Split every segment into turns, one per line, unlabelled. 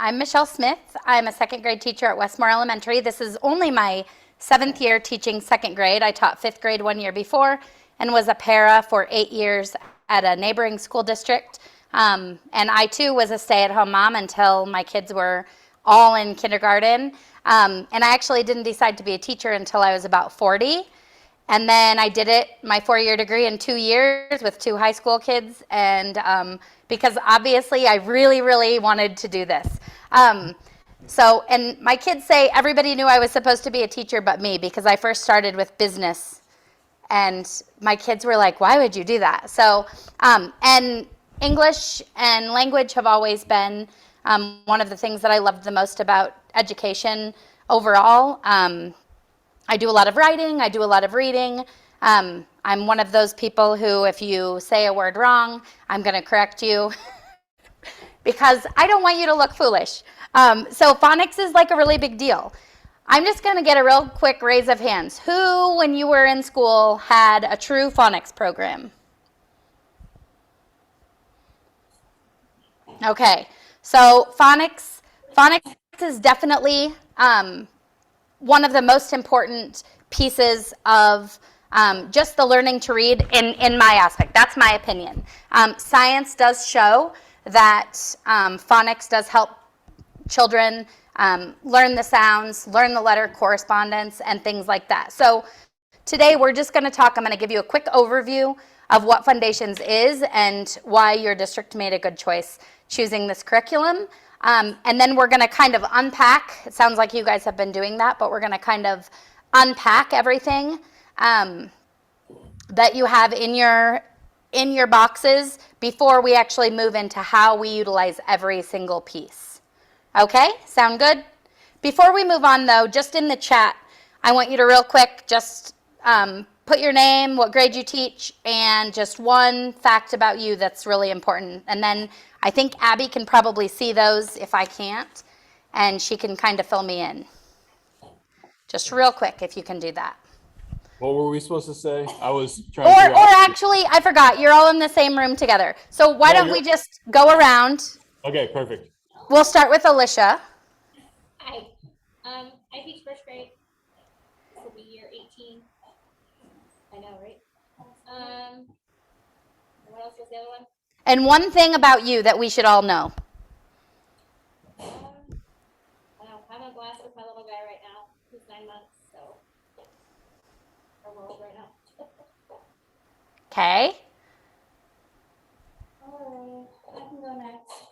I'm Michelle Smith. I'm a second grade teacher at Westmore Elementary. This is only my 7th year teaching second grade. I taught 5th grade 1 year before and was a para for 8 years at a neighboring school district. And I too was a stay-at-home mom until my kids were all in kindergarten. And I actually didn't decide to be a teacher until I was about 40. And then I did it, my 4-year degree, in 2 years with 2 high school kids. And because obviously I really, really wanted to do this. And my kids say everybody knew I was supposed to be a teacher but me, because I first started with business. And my kids were like, why would you do that? So, and English and language have always been one of the things that I loved the most about education overall. I do a lot of writing, I do a lot of reading. I'm one of those people who, if you say a word wrong, I'm going to correct you because I don't want you to look foolish. So phonics is like a really big deal. I'm just going to get a real quick raise of hands. Who, when you were in school, had a true phonics program? Okay, so phonics is definitely one of the most important pieces of just the learning to read in my aspect. That's my opinion. Science does show that phonics does help children learn the sounds, learn the letter correspondence, and things like that. So today we're just going to talk, I'm going to give you a quick overview of what Foundations is and why your district made a good choice choosing this curriculum. And then we're going to kind of unpack, it sounds like you guys have been doing that, but we're going to kind of unpack everything that you have in your boxes before we actually move into how we utilize every single piece. Okay, sound good? Before we move on though, just in the chat, I want you to real quick just put your name, what grade you teach, and just one fact about you that's really important. And then I think Abby can probably see those if I can't, and she can kind of fill me in. Just real quick, if you can do that.
What were we supposed to say? I was trying to
Or actually, I forgot, you're all in the same room together. So why don't we just go around?
Okay, perfect.
We'll start with Alicia.
Hi, I teach first grade. This will be year 18. I know, right? What else was the other one?
And one thing about you that we should all know.
I don't have a glass with my little guy right now, who's 9 months, so our world right now.
Okay.
Alright, I can go next.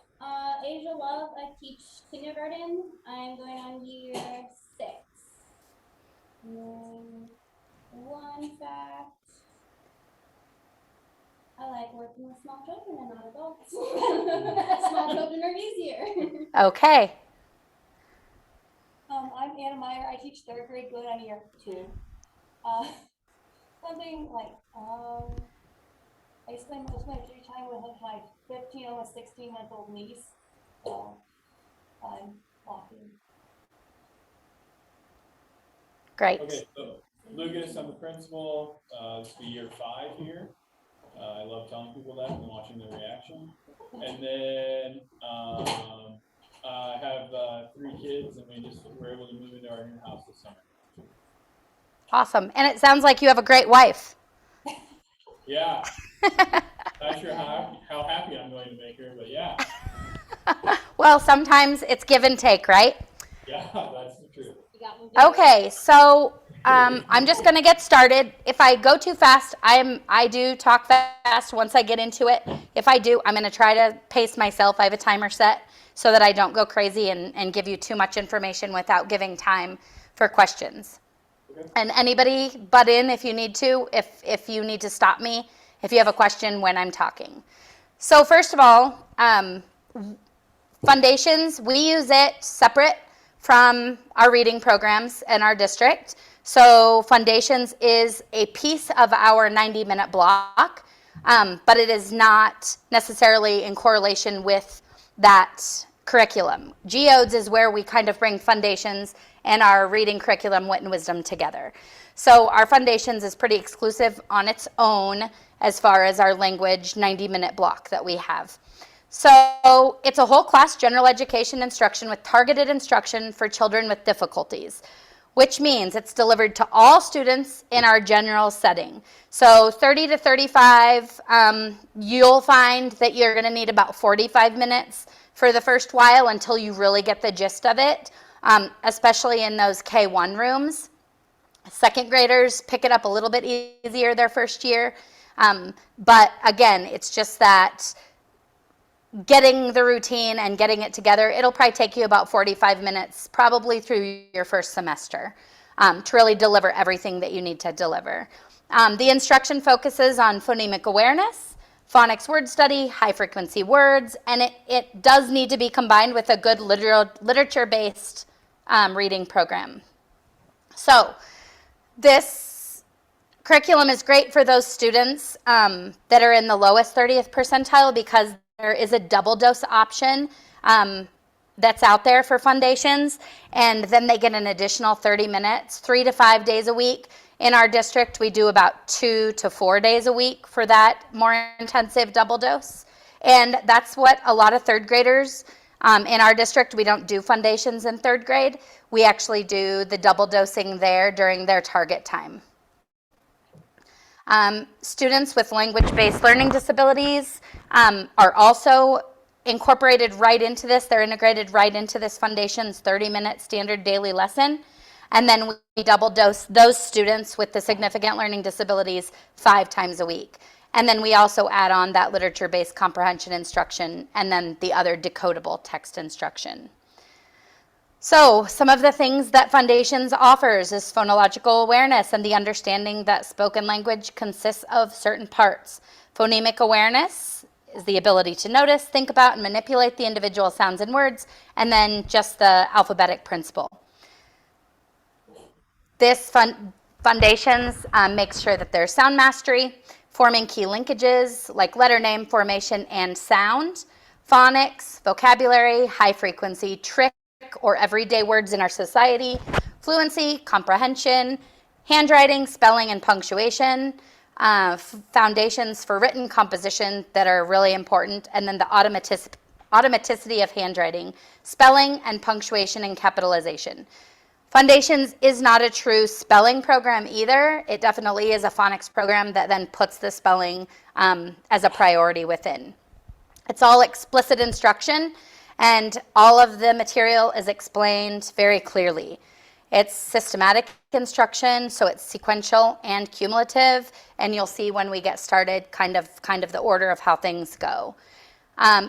Asia Love, I teach kindergarten. I'm going on year 6. One fact. I like working with small children and not adults. Small children are easier.
Okay.
I'm Anna Meyer. I teach 3rd grade going on year 2. Something like, I spend most of my free time with my 15, almost 16-month-old niece. So I'm walking.
Great.
Okay, so Lucas, I'm the principal. This will be year 5 here. I love telling people that and watching their reaction. And then I have 3 kids, and we were able to move into our new house this summer.
Awesome. And it sounds like you have a great wife.
Yeah. Not sure how happy I'm going to make her, but yeah.
Well, sometimes it's give and take, right?
Yeah, that's the truth.
Okay, so I'm just going to get started. If I go too fast, I do talk fast once I get into it. If I do, I'm going to try to pace myself. I have a timer set so that I don't go crazy and give you too much information without giving time for questions. Okay. And anybody butt in if you need to, if you need to stop me, if you have a question when I'm talking. So first of all, Foundations, we use it separate from our reading programs in our district. So Foundations is a piece of our 90-minute block, but it is not necessarily in correlation with that curriculum. Geodes is where we kind of bring Foundations and our reading curriculum, Wit and Wisdom, together. So our Foundations is pretty exclusive on its own as far as our language 90-minute block that we have. So it's a whole class general education instruction with targeted instruction for children with difficulties, which means it's delivered to all students in our general setting. So 30 to 35, you'll find that you're going to need about 45 minutes for the first while until you really get the gist of it, especially in those K1 rooms. Second graders pick it up a little bit easier their first year. But again, it's just that getting the routine and getting it together, it'll probably take you about 45 minutes, probably through your first semester, to really deliver everything that you need to deliver. The instruction focuses on phonemic awareness, phonics word study, high frequency words, and it does need to be combined with a good literature-based reading program. So this curriculum is great for those students that are in the lowest 30th percentile because there is a double dose option that's out there for foundations, and then they get an additional 30 minutes, 3 to 5 days a week. In our district, we do about 2 to 4 days a week for that more intensive double dose. And that's what a lot of third graders in our district, we don't do foundations in third grade. We actually do the double dosing there during their target time. Students with language-based learning disabilities are also incorporated right into this. They're integrated right into this foundation's 30-minute standard daily lesson. And then we double dose those students with the significant learning disabilities 5 times a week. And then we also add on that literature-based comprehension instruction and then the other decodable text instruction. So some of the things that Foundations offers is phonological awareness and the understanding that spoken language consists of certain parts. Phonemic awareness is the ability to notice, think about, and manipulate the individual sounds and words, and then just the alphabetic principle. This Foundations makes sure that there's sound mastery, forming key linkages like letter name, formation, and sound, phonics, vocabulary, high frequency, trick, or everyday words in our society, fluency, comprehension, handwriting, spelling, and punctuation, foundations for written composition that are really important, and then the automaticity of handwriting, spelling, and punctuation and capitalization. Foundations is not a true spelling program either. It definitely is a phonics program that then puts the spelling as a priority within. It's all explicit instruction, and all of the material is explained very clearly. It's systematic instruction, so it's sequential and cumulative, and you'll see when we get started kind of the order of how things go.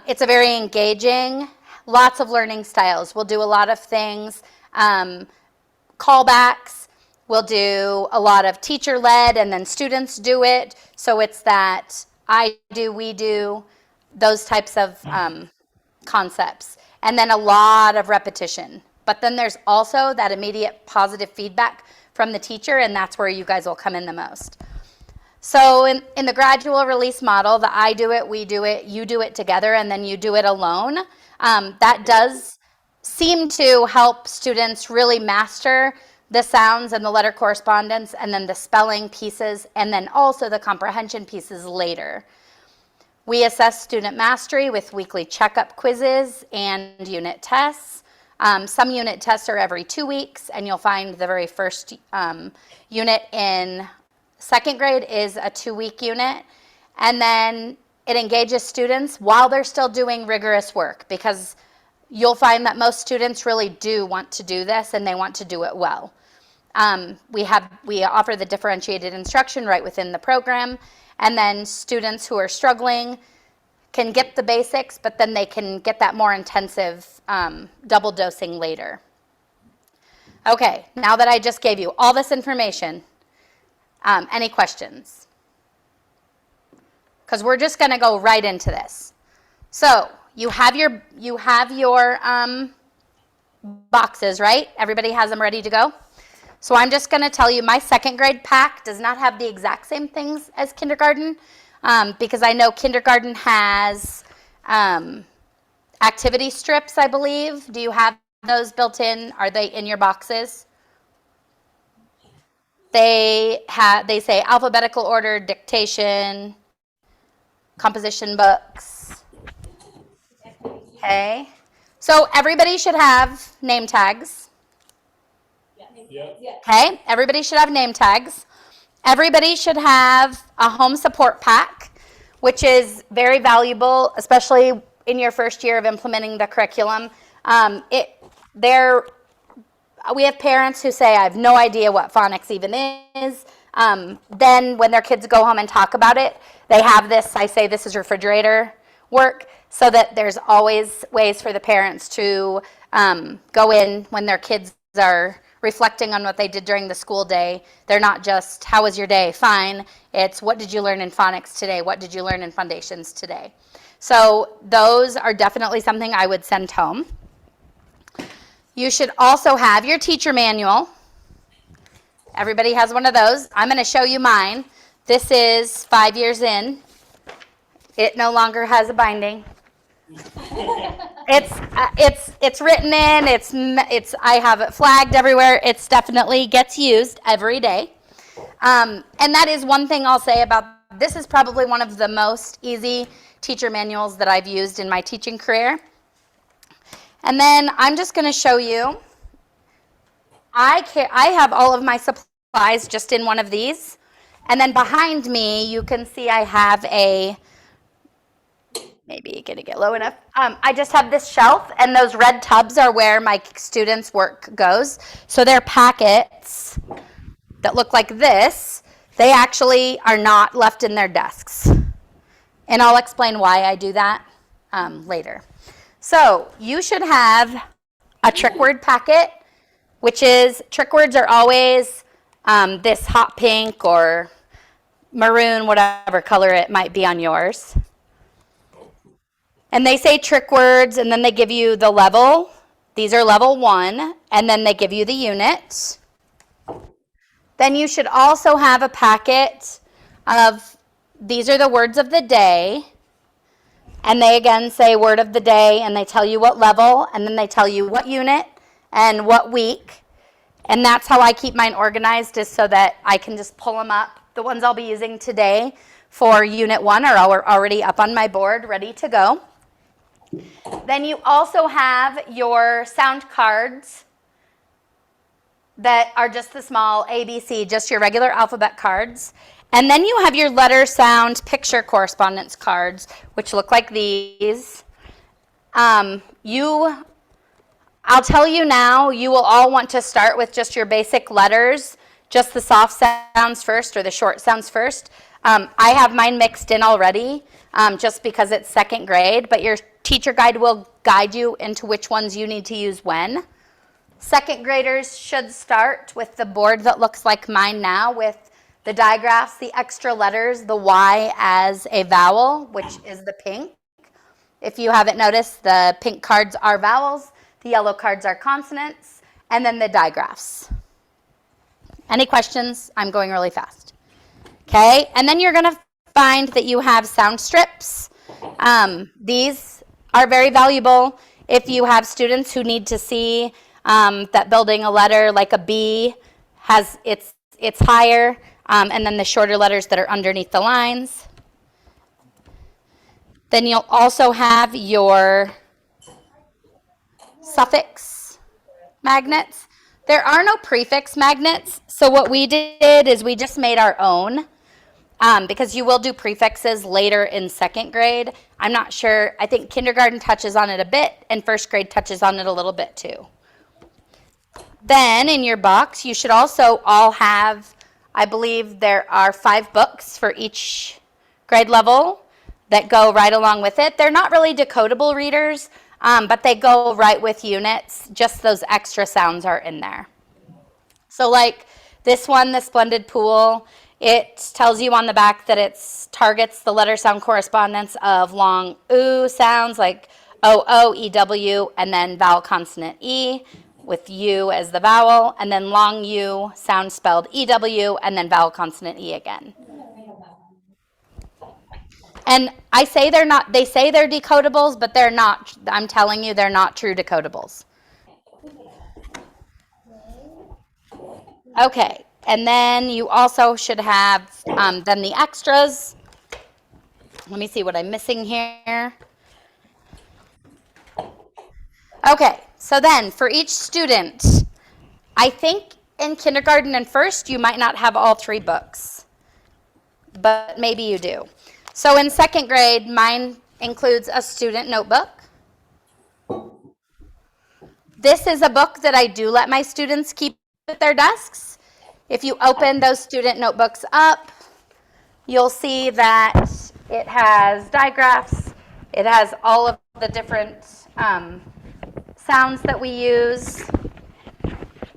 It's a very engaging, lots of learning styles. We'll do a lot of things, callbacks, we'll do a lot of teacher-led, and then students do it, so it's that I do, we do, those types of concepts, and then a lot of repetition. But then there's also that immediate positive feedback from the teacher, and that's where you guys will come in the most. So in the gradual release model, the I do it, we do it, you do it together, and then you do it alone, that does seem to help students really master the sounds and the letter correspondence, and then the spelling pieces, and then also the comprehension pieces later. We assess student mastery with weekly checkup quizzes and unit tests. Some unit tests are every 2 weeks, and you'll find the very first unit in second grade is a 2-week unit. And then it engages students while they're still doing rigorous work, because you'll find that most students really do want to do this and they want to do it well. We offer the differentiated instruction right within the program, and then students who are struggling can get the basics, but then they can get that more intensive double dosing later. Okay, now that I just gave you all this information, any questions? Because we're just going to go right into this. So you have your boxes, right? Everybody has them ready to go? So I'm just going to tell you my second grade pack does not have the exact same things as kindergarten, because I know kindergarten has activity strips, I believe. Do you have those built in? Are they in your boxes? They say alphabetical order, dictation, composition books. Okay. So everybody should have name tags.
Yep.
Okay. Everybody should have name tags. Everybody should have a home support pack, which is very valuable, especially in your first year of implementing the curriculum. We have parents who say, I have no idea what phonics even is. Then when their kids go home and talk about it, they have this, I say this is refrigerator work, so that there's always ways for the parents to go in when their kids are reflecting on what they did during the school day. They're not just, how was your day? Fine. It's, what did you learn in phonics today? What did you learn in foundations today? So those are definitely something I would send home. You should also have your teacher manual. Everybody has one of those. I'm going to show you mine. This is 5 years in. It no longer has a binding. It's written in. I have it flagged everywhere. It's definitely gets used every day. And that is one thing I'll say about this. Is probably one of the most easy teacher manuals that I've used in my teaching career. And then I'm just going to show you. I have all of my supplies just in one of these. And then behind me, you can see I have maybe you're going to get low enough. I just have this shelf, and those red tubs are where my students' work goes. So they're packets that look like this. They actually are not left in their desks. And I'll explain why I do that later. So you should have a trick word packet, which is, trick words are always this hot pink or maroon, whatever color it might be on yours. And they say trick words, and then they give you the level. These are level 1, and then they give you the unit. Then you should also have a packet of, these are the words of the day. And they again say word of the day, and they tell you what level, and then they tell you what unit and what week. And that's how I keep mine organized, is so that I can just pull them up. The ones I'll be using today for Unit 1 are already up on my board, ready to go. Then you also have your sound cards that are just the small ABC, just your regular alphabet cards. And then you have your letter, sound, picture correspondence cards, which look like these. I'll tell you now, you will all want to start with just your basic letters, just the soft sounds first or the short sounds first. I have mine mixed in already, just because it's second grade, but your teacher guide will guide you into which ones you need to use when. Second graders should start with the board that looks like mine now, with the digraphs, the extra letters, the Y as a vowel, which is the pink. If you haven't noticed, the pink cards are vowels, the yellow cards are consonants, and then the digraphs. Any questions? I'm going really fast. Okay, and then you're going to find that you have sound strips. These are very valuable if you have students who need to see that building a letter like a B has it's higher, and then the shorter letters that are underneath the lines. Then you'll also have your suffix magnets. There are no prefix magnets, so what we did is we just made our own, because you will do prefixes later in second grade. I'm not sure. I think kindergarten touches on it a bit, and first grade touches on it a little bit too. Then in your box, you should also all have, I believe there are 5 books for each grade level that go right along with it. They're not really decodable readers, but they go right with units. Just those extra sounds are in there. So like this one, the Splendid Pool, it tells you on the back that it targets the letter sound correspondence of long oo sounds like O-O, E-W, and then vowel consonant E with U as the vowel, and then long U sound spelled E-W, and then vowel consonant E again. And I say they're not, they say they're decodables, but they're not. I'm telling you, they're not true decodables. Okay, and then you also should have then the extras. Let me see what I'm missing here. Okay, so then for each student, I think in kindergarten and first, you might not have all 3 books, but maybe you do. So in second grade, mine includes a student notebook. This is a book that I do let my students keep at their desks. If you open those student notebooks up, you'll see that it has digraphs. It has all of the different sounds that we use.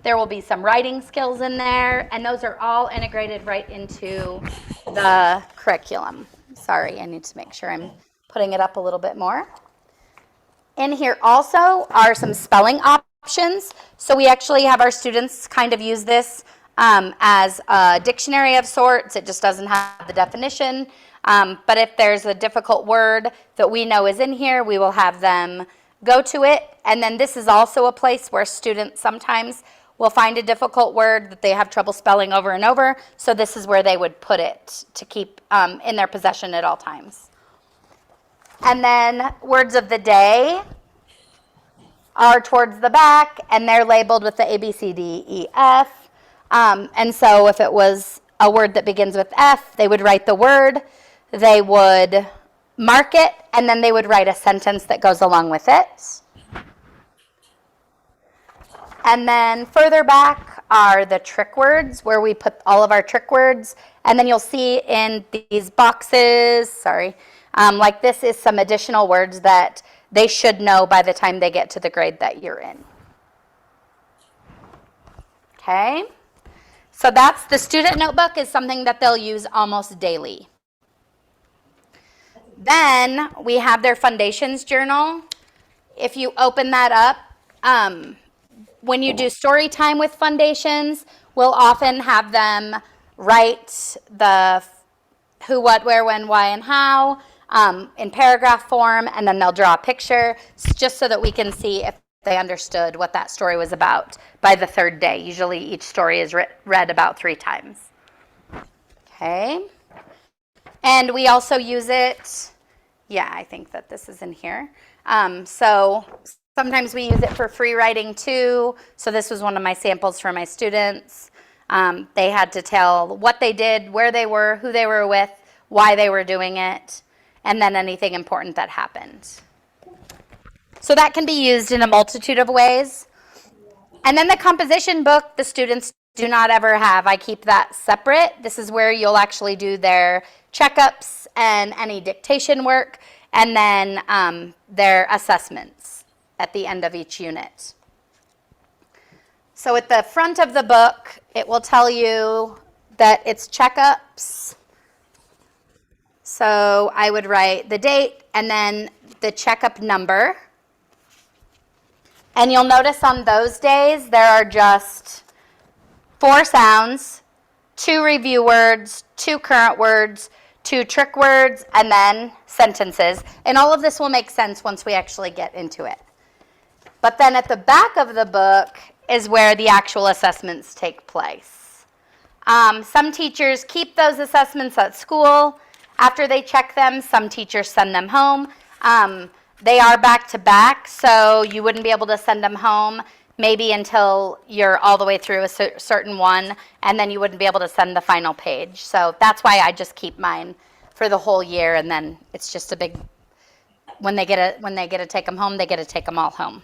There will be some writing skills in there, and those are all integrated right into the curriculum. Sorry, I need to make sure I'm putting it up a little bit more. In here also are some spelling options. So we actually have our students kind of use this as a dictionary of sorts. It just doesn't have the definition. But if there's a difficult word that we know is in here, we will have them go to it. And then this is also a place where students sometimes will find a difficult word that they have trouble spelling over and over. So this is where they would put it to keep in their possession at all times. And then words of the day are towards the back, and they're labeled with the A, B, C, D, E, F. And so if it was a word that begins with F, they would write the word, they would mark it, and then they would write a sentence that goes along with it. And then further back are the trick words, where we put all of our trick words. And then you'll see in these boxes, like this is some additional words that they should know by the time they get to the grade that you're in. Okay? So that's the student notebook is something that they'll use almost daily. Then we have their Foundations journal. If you open that up, when you do story time with Foundations, we'll often have them write the who, what, where, when, why, and how in paragraph form, and then they'll draw a picture just so that we can see if they understood what that story was about by the 3rd day. Usually each story is read about 3 times. Okay. And we also use it, I think that this is in here. So sometimes we use it for free writing too. So this was one of my samples for my students. They had to tell what they did, where they were, who they were with, why they were doing it, and then anything important that happened. So that can be used in a multitude of ways. And then the composition book, the students do not ever have. I keep that separate. This is where you'll actually do their checkups and any dictation work, and then their assessments at the end of each unit. So at the front of the book, it will tell you that it's checkups. So I would write the date and then the checkup number. And you'll notice on those days, there are just 4 sounds, 2 review words, 2 current words, 2 trick words, and then sentences. And all of this will make sense once we actually get into it. But then at the back of the book is where the actual assessments take place. Some teachers keep those assessments at school. After they check them, some teachers send them home. They are back to back, so you wouldn't be able to send them home maybe until you're all the way through a certain one, and then you wouldn't be able to send the final page. So that's why I just keep mine for the whole year, and then it's just a big, when they get to take them home, they get to take them all home.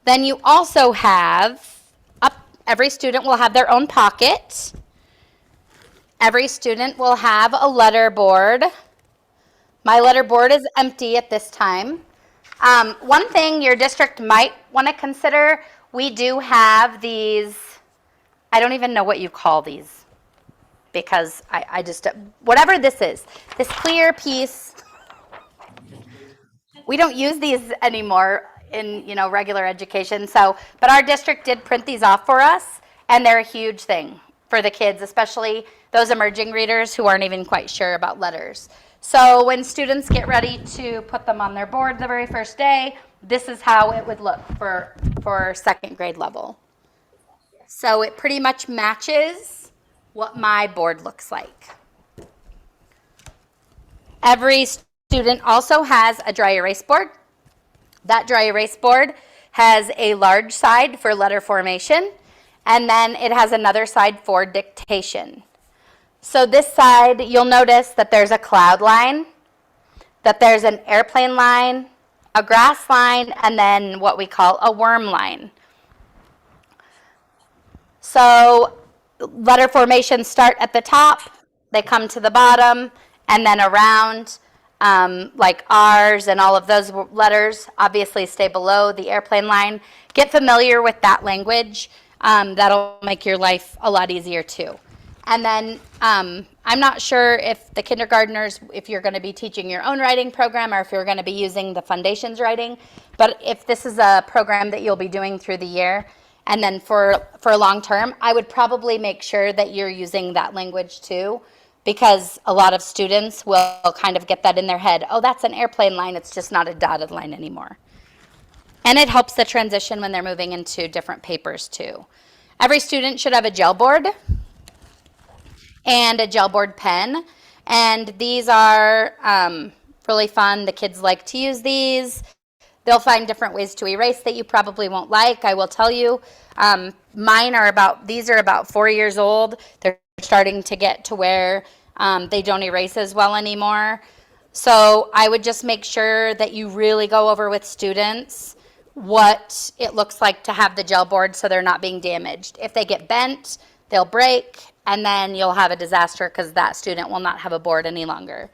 Then you also have, every student will have their own pocket. Every student will have a letter board. My letter board is empty at this time. One thing your district might want to consider, we do have these, I don't even know what you call these, because I just, whatever this is, this clear piece, we don't use these anymore in regular education. So, but our district did print these off for us, and they're a huge thing for the kids, especially those emerging readers who aren't even quite sure about letters. So when students get ready to put them on their board the very first day, this is how it would look for 2nd grade level. So it pretty much matches what my board looks like. Every student also has a dry erase board. That dry erase board has a large side for letter formation, and then it has another side for dictation. So this side, you'll notice that there's a cloud line, that there's an airplane line, a grass line, and then what we call a worm line. So letter formations start at the top, they come to the bottom, and then around, like R's and all of those letters obviously stay below the airplane line. Get familiar with that language. That'll make your life a lot easier too. And then I'm not sure if the kindergartners, if you're going to be teaching your own writing program or if you're going to be using the Foundations writing, but if this is a program that you'll be doing through the year, and then for long term, I would probably make sure that you're using that language too, because a lot of students will kind of get that in their head. Oh, that's an airplane line. It's just not a dotted line anymore. And it helps the transition when they're moving into different papers too. Every student should have a gel board and a gel board pen. And these are really fun. The kids like to use these. They'll find different ways to erase that you probably won't like. I will tell you, these are about 4 years old. They're starting to get to where they don't erase as well anymore. So I would just make sure that you really go over with students what it looks like to have the gel board so they're not being damaged. If they get bent, they'll break, and then you'll have a disaster because that student will not have a board any longer.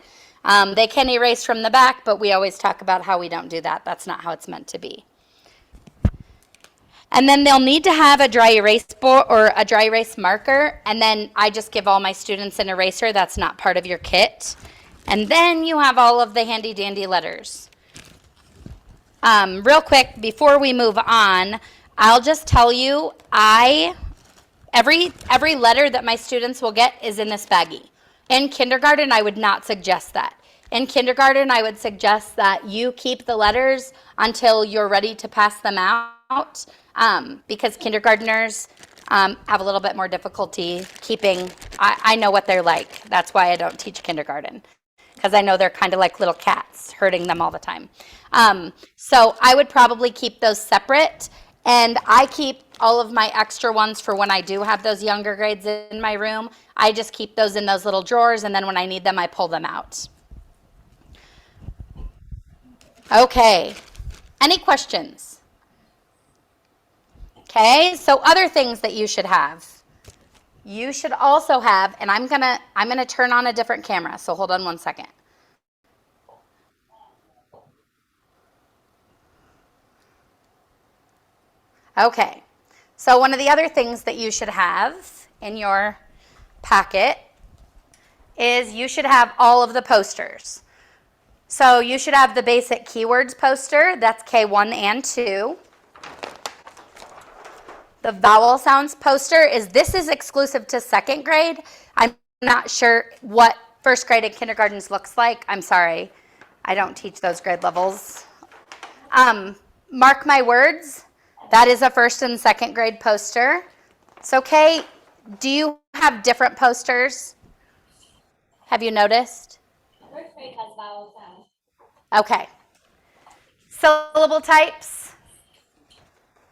They can erase from the back, but we always talk about how we don't do that. That's not how it's meant to be. And then they'll need to have a dry erase board or a dry erase marker, and then I just give all my students an eraser. That's not part of your kit. And then you have all of the handy dandy letters. Real quick, before we move on, I'll just tell you, every letter that my students will get is in this baggie. In kindergarten, I would not suggest that. In kindergarten, I would suggest that you keep the letters until you're ready to pass them out, because kindergartners have a little bit more difficulty keeping, I know what they're like. That's why I don't teach kindergarten, because I know they're kind of like little cats, hurting them all the time. So I would probably keep those separate, and I keep all of my extra ones for when I do have those younger grades in my room. I just keep those in those little drawers, and then when I need them, I pull them out. Okay, any questions? Okay, so other things that you should have. You should also have, and I'm gonna turn on a different camera, so hold on one second. Okay, so one of the other things that you should have in your packet is you should have all of the posters. So you should have the basic keywords poster, that's K1 and 2. The vowel sounds poster this is exclusive to second grade. I'm not sure what first grade and kindergartens looks like. I'm sorry, I don't teach those grade levels. Mark my words, that is a first and second grade poster. It's okay. Do you have different posters? Have you noticed?
First grade has vowel sounds.
Okay. Syllable types.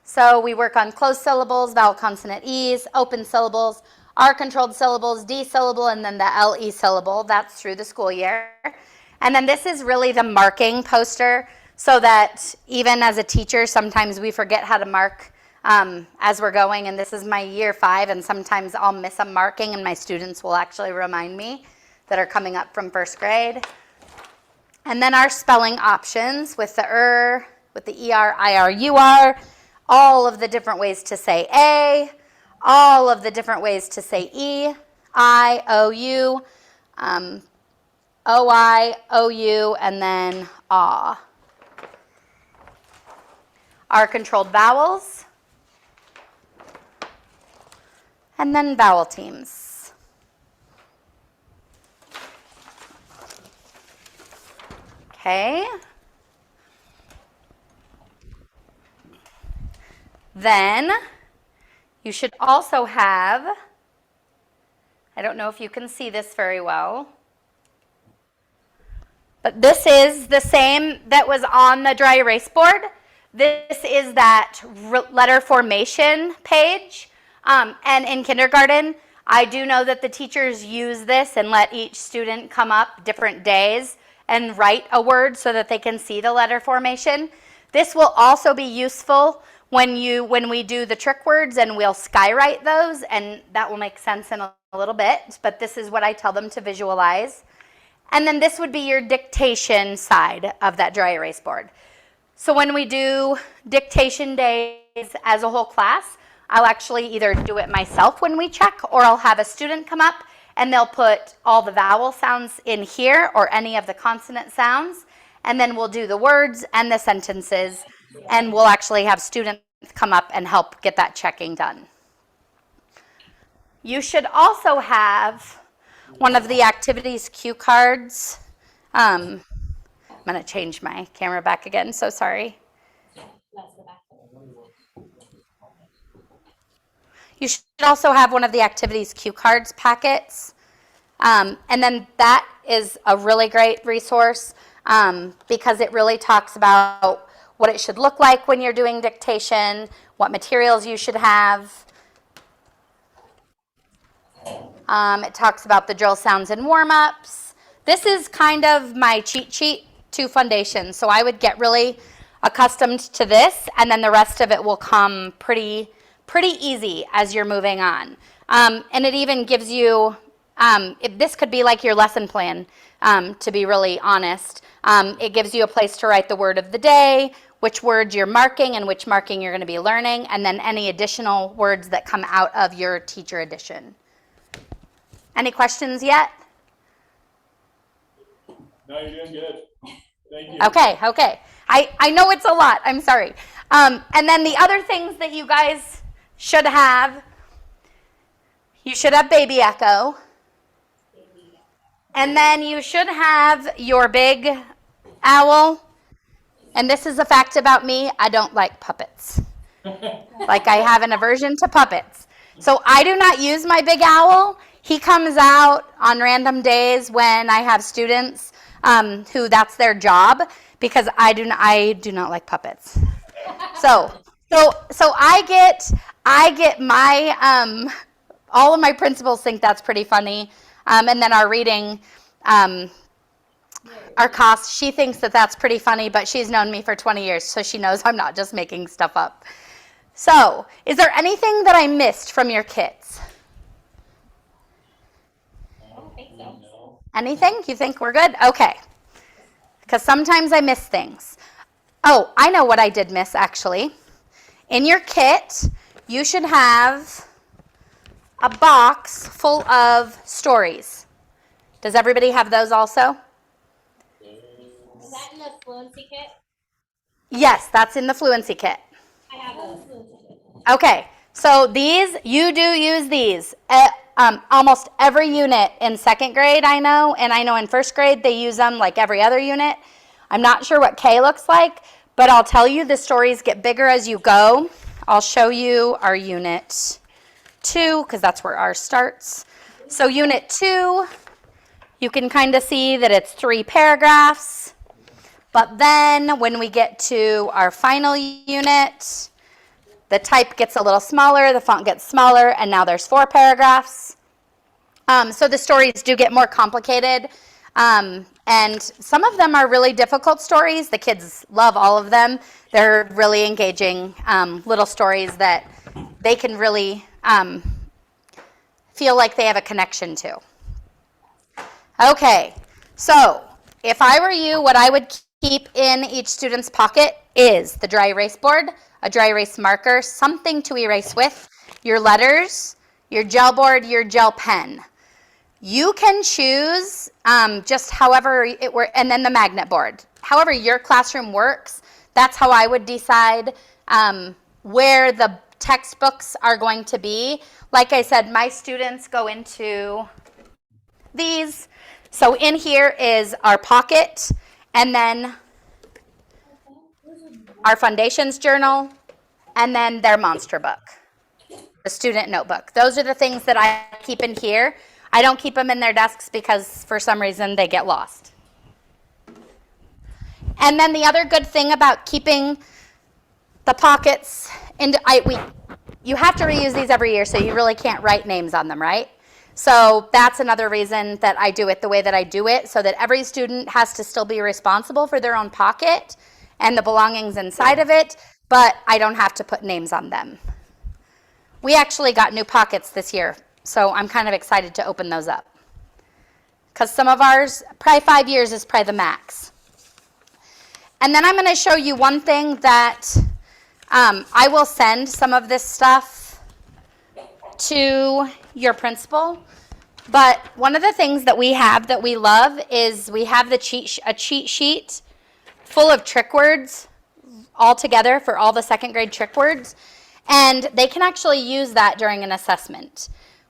So we work on closed syllables, vowel consonant E's, open syllables, R-controlled syllables, D syllable, and then the LE syllable. That's through the school year. And then this is really the marking poster, so that even as a teacher, sometimes we forget how to mark as we're going. And this is my year 5, and sometimes I'll miss a marking, and my students will actually remind me that are coming up from first grade. And then our spelling options with the with the ER, IR, UR, all of the different ways to say A, all of the different ways to say E, I, OU, OI, OU, and then AW. Our controlled vowels, and then vowel teams. Okay. Then you should also have, I don't know if you can see this very well, But this is the same that was on the dry erase board. This is that letter formation page. And in kindergarten, I do know that the teachers use this and let each student come up different days and write a word so that they can see the letter formation. This will also be useful when we do the trick words, and we'll skywrite those, and that will make sense in a little bit, but this is what I tell them to visualize. And then this would be your dictation side of that dry erase board. So when we do dictation days as a whole class, I'll actually either do it myself when we check, or I'll have a student come up and they'll put all the vowel sounds in here or any of the consonant sounds, and then we'll do the words and the sentences, and we'll actually have students come up and help get that checking done. You should also have one of the activities cue cards. I'm going to change my camera back again, so sorry.
Let's go back.
You should also have one of the activities cue cards packets. And then that is a really great resource because it really talks about what it should look like when you're doing dictation, what materials you should have. It talks about the drill sounds and warm-ups. This is kind of my cheat sheet to foundation. So I would get really accustomed to this, and then the rest of it will come pretty easy as you're moving on. And it even gives you, this could be like your lesson plan, to be really honest. It gives you a place to write the word of the day, which words you're marking and which marking you're going to be learning, and then any additional words that come out of your teacher edition. Any questions yet?
No, you're doing good. Thank you.
Okay. I know it's a lot. I'm sorry. And then the other things that you guys should have, you should have Baby Echo. And then you should have your big owl. And this is a fact about me. I don't like puppets. Like, I have an aversion to puppets. So I do not use my big owl. He comes out on random days when I have students who that's their job, because I do not like puppets. So I get my all of my principals think that's pretty funny, and then our reading, our cost, she thinks that that's pretty funny, but she's known me for 20 years, so she knows I'm not just making stuff up. So, is there anything that I missed from your kits?
I don't think so.
Anything? You think we're good? Okay. Because sometimes I miss things. Oh, I know what I did miss, actually. In your kit, you should have a box full of stories. Does everybody have those also?
Is that in the fluency kit?
Yes, that's in the fluency kit.
I have those.
Okay, so these, you do use these. Almost every unit in second grade, I know, and I know in first grade they use them like every other unit. I'm not sure what K looks like, but I'll tell you the stories get bigger as you go. I'll show you our unit 2, because that's where ours starts. So unit 2, you can kind of see that it's 3 paragraphs. But then when we get to our final unit, the type gets a little smaller, the font gets smaller, and now there's 4 paragraphs. So the stories do get more complicated. And some of them are really difficult stories. The kids love all of them. They're really engaging little stories that they can really feel like they have a connection to. Okay, so if I were you, what I would keep in each student's pocket is the dry erase board, a dry erase marker, something to erase with, your letters, your gel board, your gel pen. You can choose just however it works, and then the magnet board. However your classroom works, that's how I would decide where the textbooks are going to be. Like I said, my students go into these. So in here is our pocket, and then our foundations journal, and then their monster book, the student notebook. Those are the things that I keep in here. I don't keep them in their desks because for some reason they get lost. And then the other good thing about keeping the pockets, you have to reuse these every year, so you really can't write names on them, right? So that's another reason that I do it the way that I do it, so that every student has to still be responsible for their own pocket and the belongings inside of it, but I don't have to put names on them. We actually got new pockets this year, so I'm kind of excited to open those up. Because some of ours, probably 5 years is probably the max. And then I'm going to show you one thing that I will send some of this stuff to your principal. But one of the things that we have that we love is we have a cheat sheet full of trick words all together for all the second grade trick words. And they can actually use that during an assessment.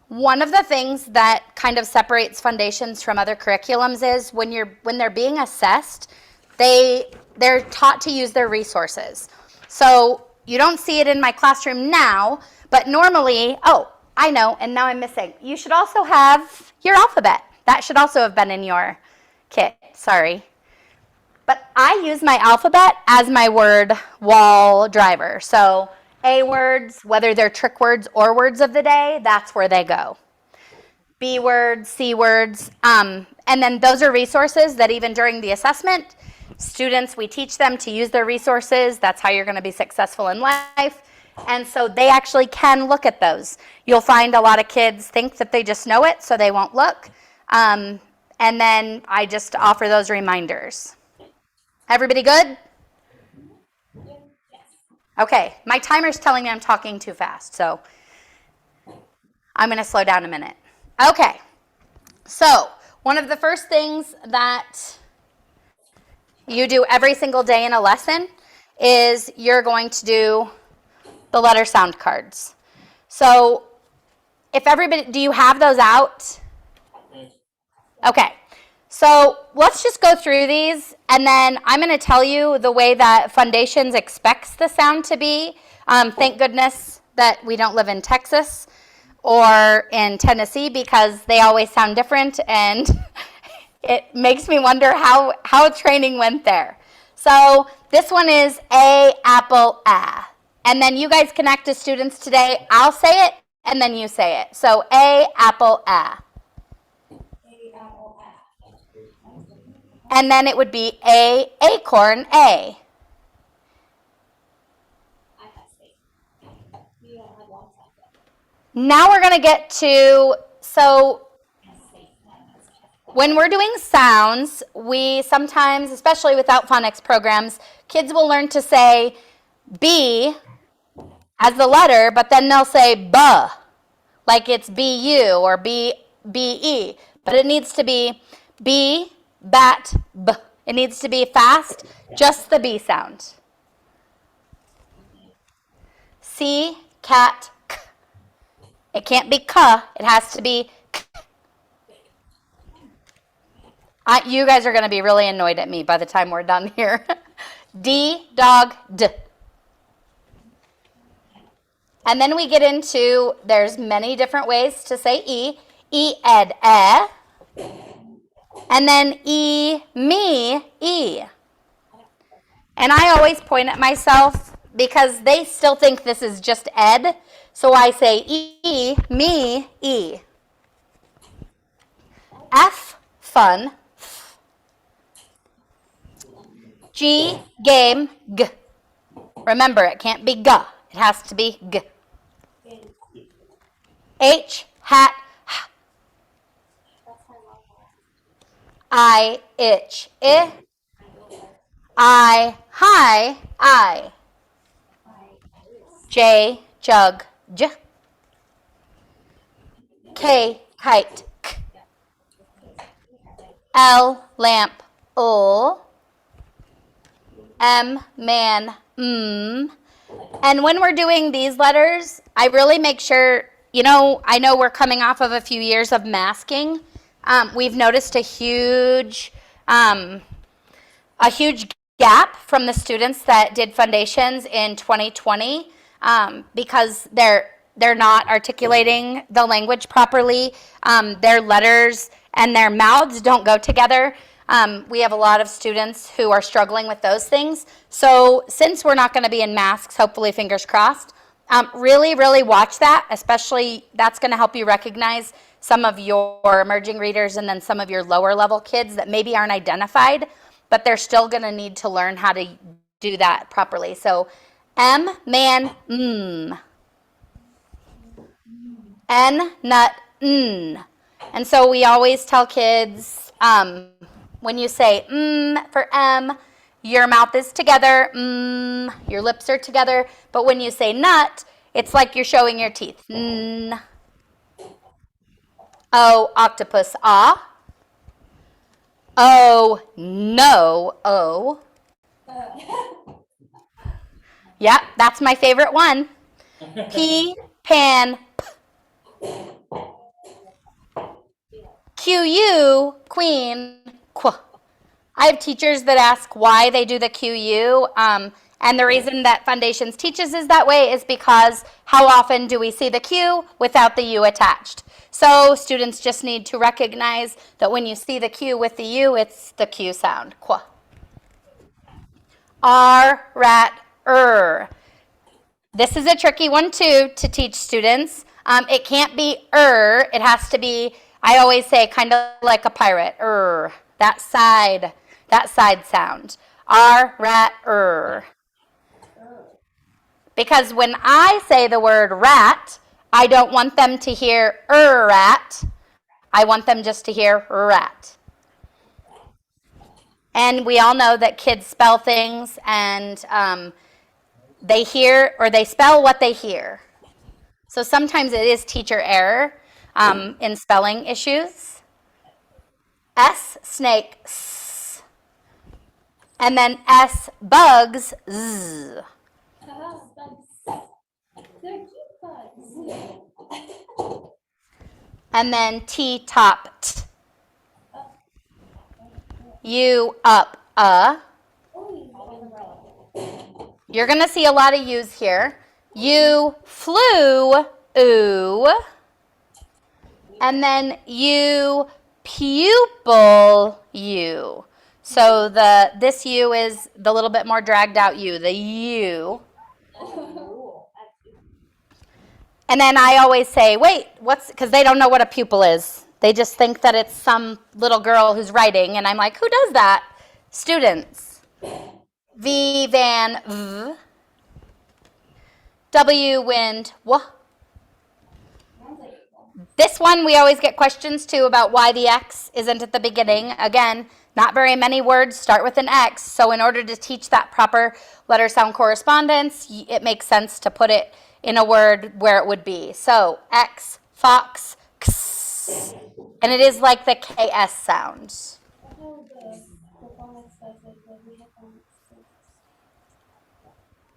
One of the things that kind of separates foundations from other curriculums is when they're being assessed, they're taught to use their resources. So you don't see it in my classroom now, but normally, oh, I know, and now I'm missing. You should also have your alphabet. That should also have been in your kit, sorry. But I use my alphabet as my word wall driver. So A words, whether they're trick words or words of the day, that's where they go. B words, C words, and then those are resources that even during the assessment, students, we teach them to use their resources. That's how you're going to be successful in life. And so they actually can look at those. You'll find a lot of kids think that they just know it, so they won't look. And then I just offer those reminders. Everybody good? Okay, my timer's telling me I'm talking too fast, so I'm going to slow down a minute. Okay, so one of the first things that you do every single day in a lesson is you're going to do the letter sound cards. So if everybody, do you have those out? Okay, so let's just go through these, and then I'm going to tell you the way that Foundations expects the sound to be. Thank goodness that we don't live in Texas or in Tennessee, because they always sound different, and it makes me wonder how training went there. So this one is A, apple, a. And then you guys can act as students today. I'll say it, and then you say it. So A, apple, a. And then it would be A, acorn, a. Now we're going to get to, so when we're doing sounds, we sometimes, especially without phonics programs, kids will learn to say B as the letter, but then they'll say B, like it's B-U or B-E. But it needs to be B, bat, B. It needs to be fast, just the B sound. C, cat, K. It can't be K, it has to be K. You guys are going to be really annoyed at me by the time we're done here. D, dog, D. And then we get into, there's many different ways to say E. E, ed, e. And then E, me, E. And I always point at myself because they still think this is just ed. So I say E, me, E. F, fun. G, game, G. Remember, it can't be G. It has to be G. H, hat, H. I, itch, I. I, hi, I. J, jug, J. K, kite, K. L, lamp, L. M, man, M. And when we're doing these letters, I really make sure, I know we're coming off of a few years of masking. We've noticed a huge gap from the students that did foundations in 2020 because they're not articulating the language properly. Their letters and their mouths don't go together. We have a lot of students who are struggling with those things. So since we're not going to be in masks, hopefully, fingers crossed, really, really watch that, especially that's going to help you recognize some of your emerging readers and then some of your lower level kids that maybe aren't identified, but they're still going to need to learn how to do that properly. So M, man, N, nut, n. And so we always tell kids, when you say for M, your mouth is together, your lips are together. But when you say nut, it's like you're showing your teeth. N. O, octopus, ah. O, no, O. Yep, that's my favorite one. P, pan, Q-U, queen, qu. I have teachers that ask why they do the Q-U, and the reason that Foundations teaches is that way is because how often do we see the Q without the U attached? So students just need to recognize that when you see the Q with the U, it's the Q sound, qu. R, rat, This is a tricky one too to teach students. It can't be it has to be, I always say, kind of like a pirate, that side sound. R, rat, Because when I say the word rat, I don't want them to hear rat. I want them just to hear rat. And we all know that kids spell things and they hear or they spell what they hear. So sometimes it is teacher error in spelling issues. S, snake, S. And then S, bugs, Z.
They're cute bugs.
And then T, top, T. U, up, You're going to see a lot of U's here. U, flew, ooh. And then U, pupil, U. So this U is the little bit more dragged out U, the U. And then I always say, wait, because they don't know what a pupil is. They just think that it's some little girl who's writing. And I'm like, who does that? Students. V, van, V. W, wind, W. This one we always get questions too about why the X isn't at the beginning. Again, not very many words start with an X. So in order to teach that proper letter sound correspondence, it makes sense to put it in a word where it would be. So X, fox, X. And it is like the KS sound.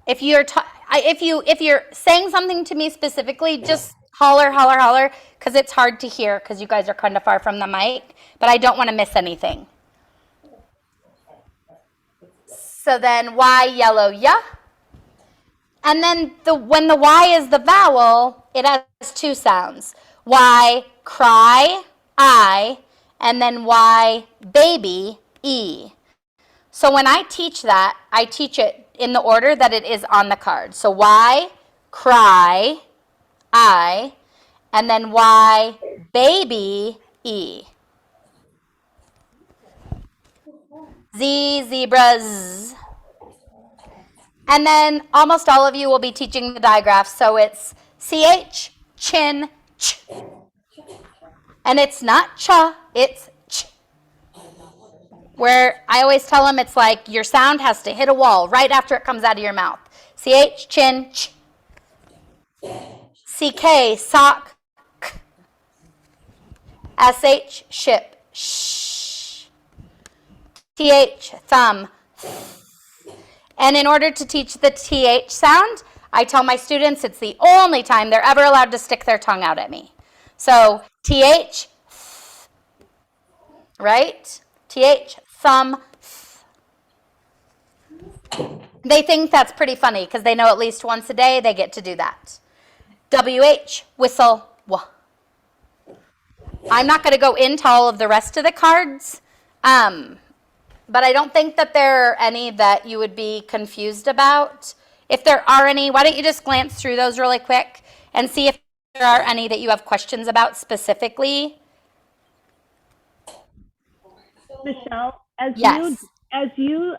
If you're saying something to me specifically, just holler, holler, holler, because it's hard to hear because you guys are kind of far from the mic, but I don't want to miss anything. So then Y, yellow, yeah. And then when the Y is the vowel, it has two sounds. Y, cry, I, and then Y, baby, E. So when I teach that, I teach it in the order that it is on the card. So Y, cry, I, and then Y, baby, E. Z, zebra, Z. And then almost all of you will be teaching the digraphs. So it's CH, chin, ch. And it's not cha, it's ch. Where I always tell them it's like your sound has to hit a wall right after it comes out of your mouth. CH, chin, ch. CK, sock, k. SH, ship, sh. TH, thumb, th. And in order to teach the TH sound, I tell my students it's the only time they're ever allowed to stick their tongue out at me. So TH, th. Right? TH, thumb, th. They think that's pretty funny because they know at least once a day they get to do that. WH, whistle, w. I'm not going to go into all of the rest of the cards. but I don't think that there are any that you would be confused about. If there are any, why don't you just glance through those really quick and see if there are any that you have questions about specifically?
Michelle,
Yes.
as you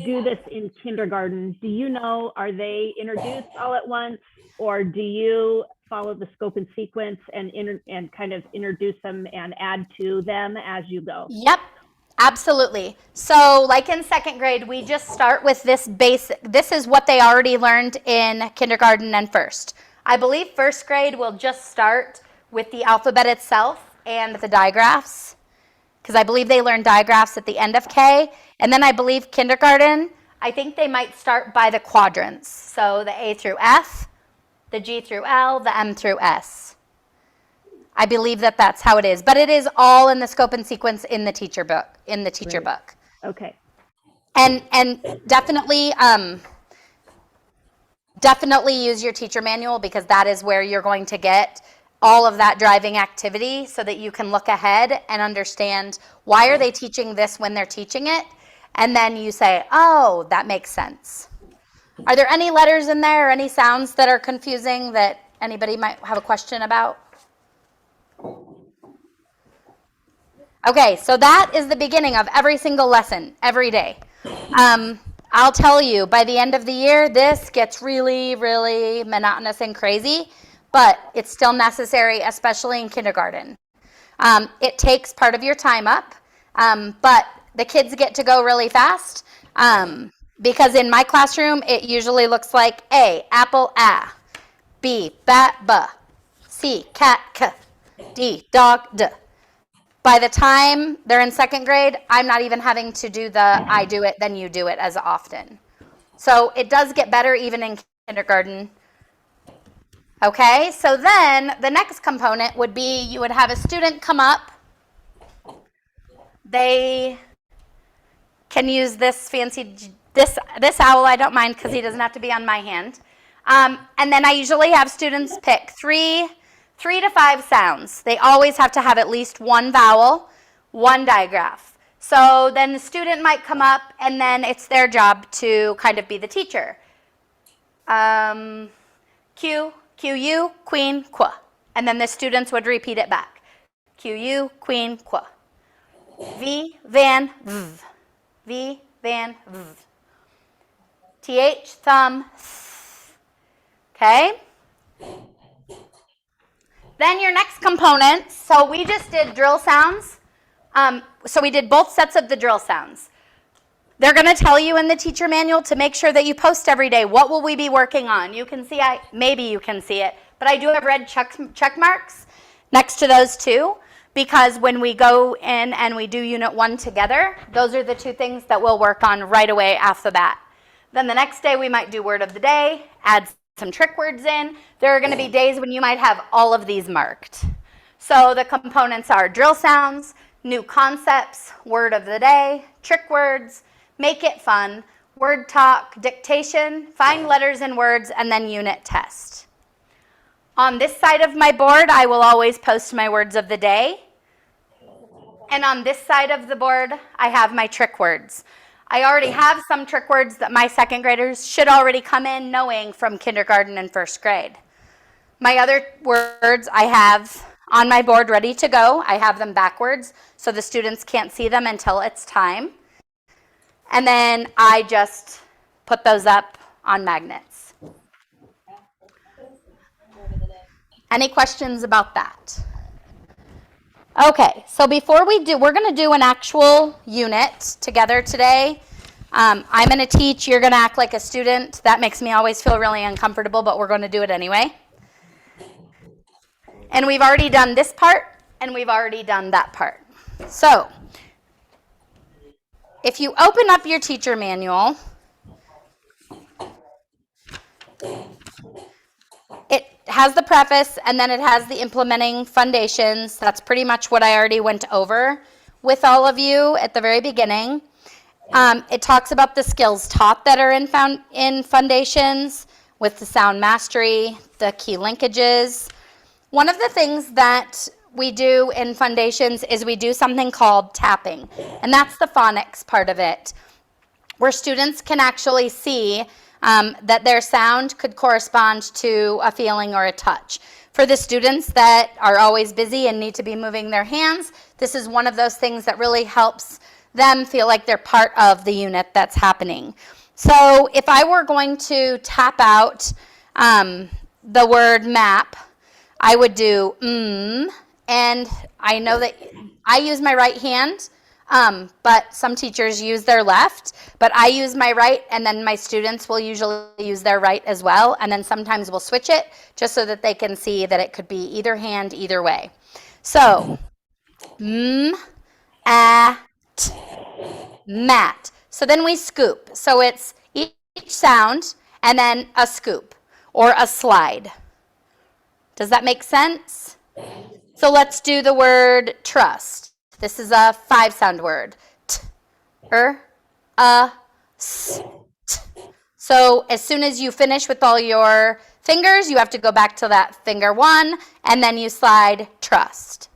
do this in kindergarten, do you know, are they introduced all at once, or do you follow the scope and sequence and kind of introduce them and add to them as you go?
Yep, absolutely. So like in second grade, we just start with this basic, this is what they already learned in kindergarten and first. I believe first grade will just start with the alphabet itself and the digraphs, because I believe they learn digraphs at the end of K. And then I believe kindergarten, I think they might start by the quadrants. So the A through F, the G through L, the M through S. I believe that that's how it is. But it is all in the scope and sequence in the teacher book, book.
Okay.
And definitely, definitely use your teacher manual, because that is where you're going to get all of that driving activity, so that you can look ahead and understand why are they teaching this when they're teaching it, and then you say, oh, that makes sense. Are there any letters in there or any sounds that are confusing that anybody might have a question about? Okay, so that is the beginning of every single lesson, every day. I'll tell you, by the end of the year, this gets really, really monotonous and crazy, but it's still necessary, especially in kindergarten. It takes part of your time up, but the kids get to go really fast, because in my classroom, it usually looks like A, apple, A, B, bat, B, C, cat, K, D, dog, D. By the time they're in second grade, I'm not even having to do the I do it, then you do it as often. So it does get better even in kindergarten. Okay, so then the next component would be you would have a student come up. They can use this fancy, this owl, I don't mind because he doesn't have to be on my hand. And then I usually have students pick three to five sounds. They always have to have at least one vowel, one digraph. So then the student might come up, and then it's their job to kind of be the teacher. Q, Q-U, queen, qu. And then the students would repeat it back. Q-U, queen, qu. V, van, v. V, van, v. Th, thumb, th. Okay? Then your next component, so we just did drill sounds. So we did both sets of the drill sounds. They're going to tell you in the teacher manual to make sure that you post every day. What will we be working on? You can see, maybe you can see it, but I do have red check marks next to those two, because when we go in and we do Unit 1 together, those are the two things that we'll work on right away off the bat. Then the next day we might do word of the day, add some trick words in. There are going to be days when you might have all of these marked. So the components are drill sounds, new concepts, word of the day, trick words, make it fun, word talk, dictation, find letters and words, and then unit test. On this side of my board, I will always post my words of the day. And on this side of the board, I have my trick words. I already have some trick words that my second graders should already come in knowing from kindergarten and first grade. My other words I have on my board ready to go. I have them backwards so the students can't see them until it's time. And then I just put those up on magnets. Any questions about that? Okay, so before we do, we're going to do an actual unit together today. I'm going to teach, you're going to act like a student. That makes me always feel really uncomfortable, but we're going to do it anyway. And we've already done this part, and we've already done that part. So, if you open up your teacher manual, it has the preface, and then it has the implementing foundations. That's pretty much what I already went over with all of you at the very beginning. It talks about the skills taught that are in foundations, with the sound mastery, the key linkages. One of the things that we do in Foundations is we do something called tapping, and that's the phonics part of it, where students can actually see that their sound could correspond to a feeling or a touch. For the students that are always busy and need to be moving their hands, this is one of those things that really helps them feel like they're part of the unit that's happening. So if I were going to tap out the word map, I would do and I know that I use my right hand, but some teachers use their left, but I use my right, and then my students will usually use their right as well, and then sometimes we'll switch it just so that they can see that it could be either hand, either way. So, mat. So then we scoop. So it's each sound and then a scoop or a slide. Does that make sense? So let's do the word trust. This is a 5-sound word. T, s, t. So as soon as you finish with all your fingers, you have to go back to that finger 1, and then you slide trust.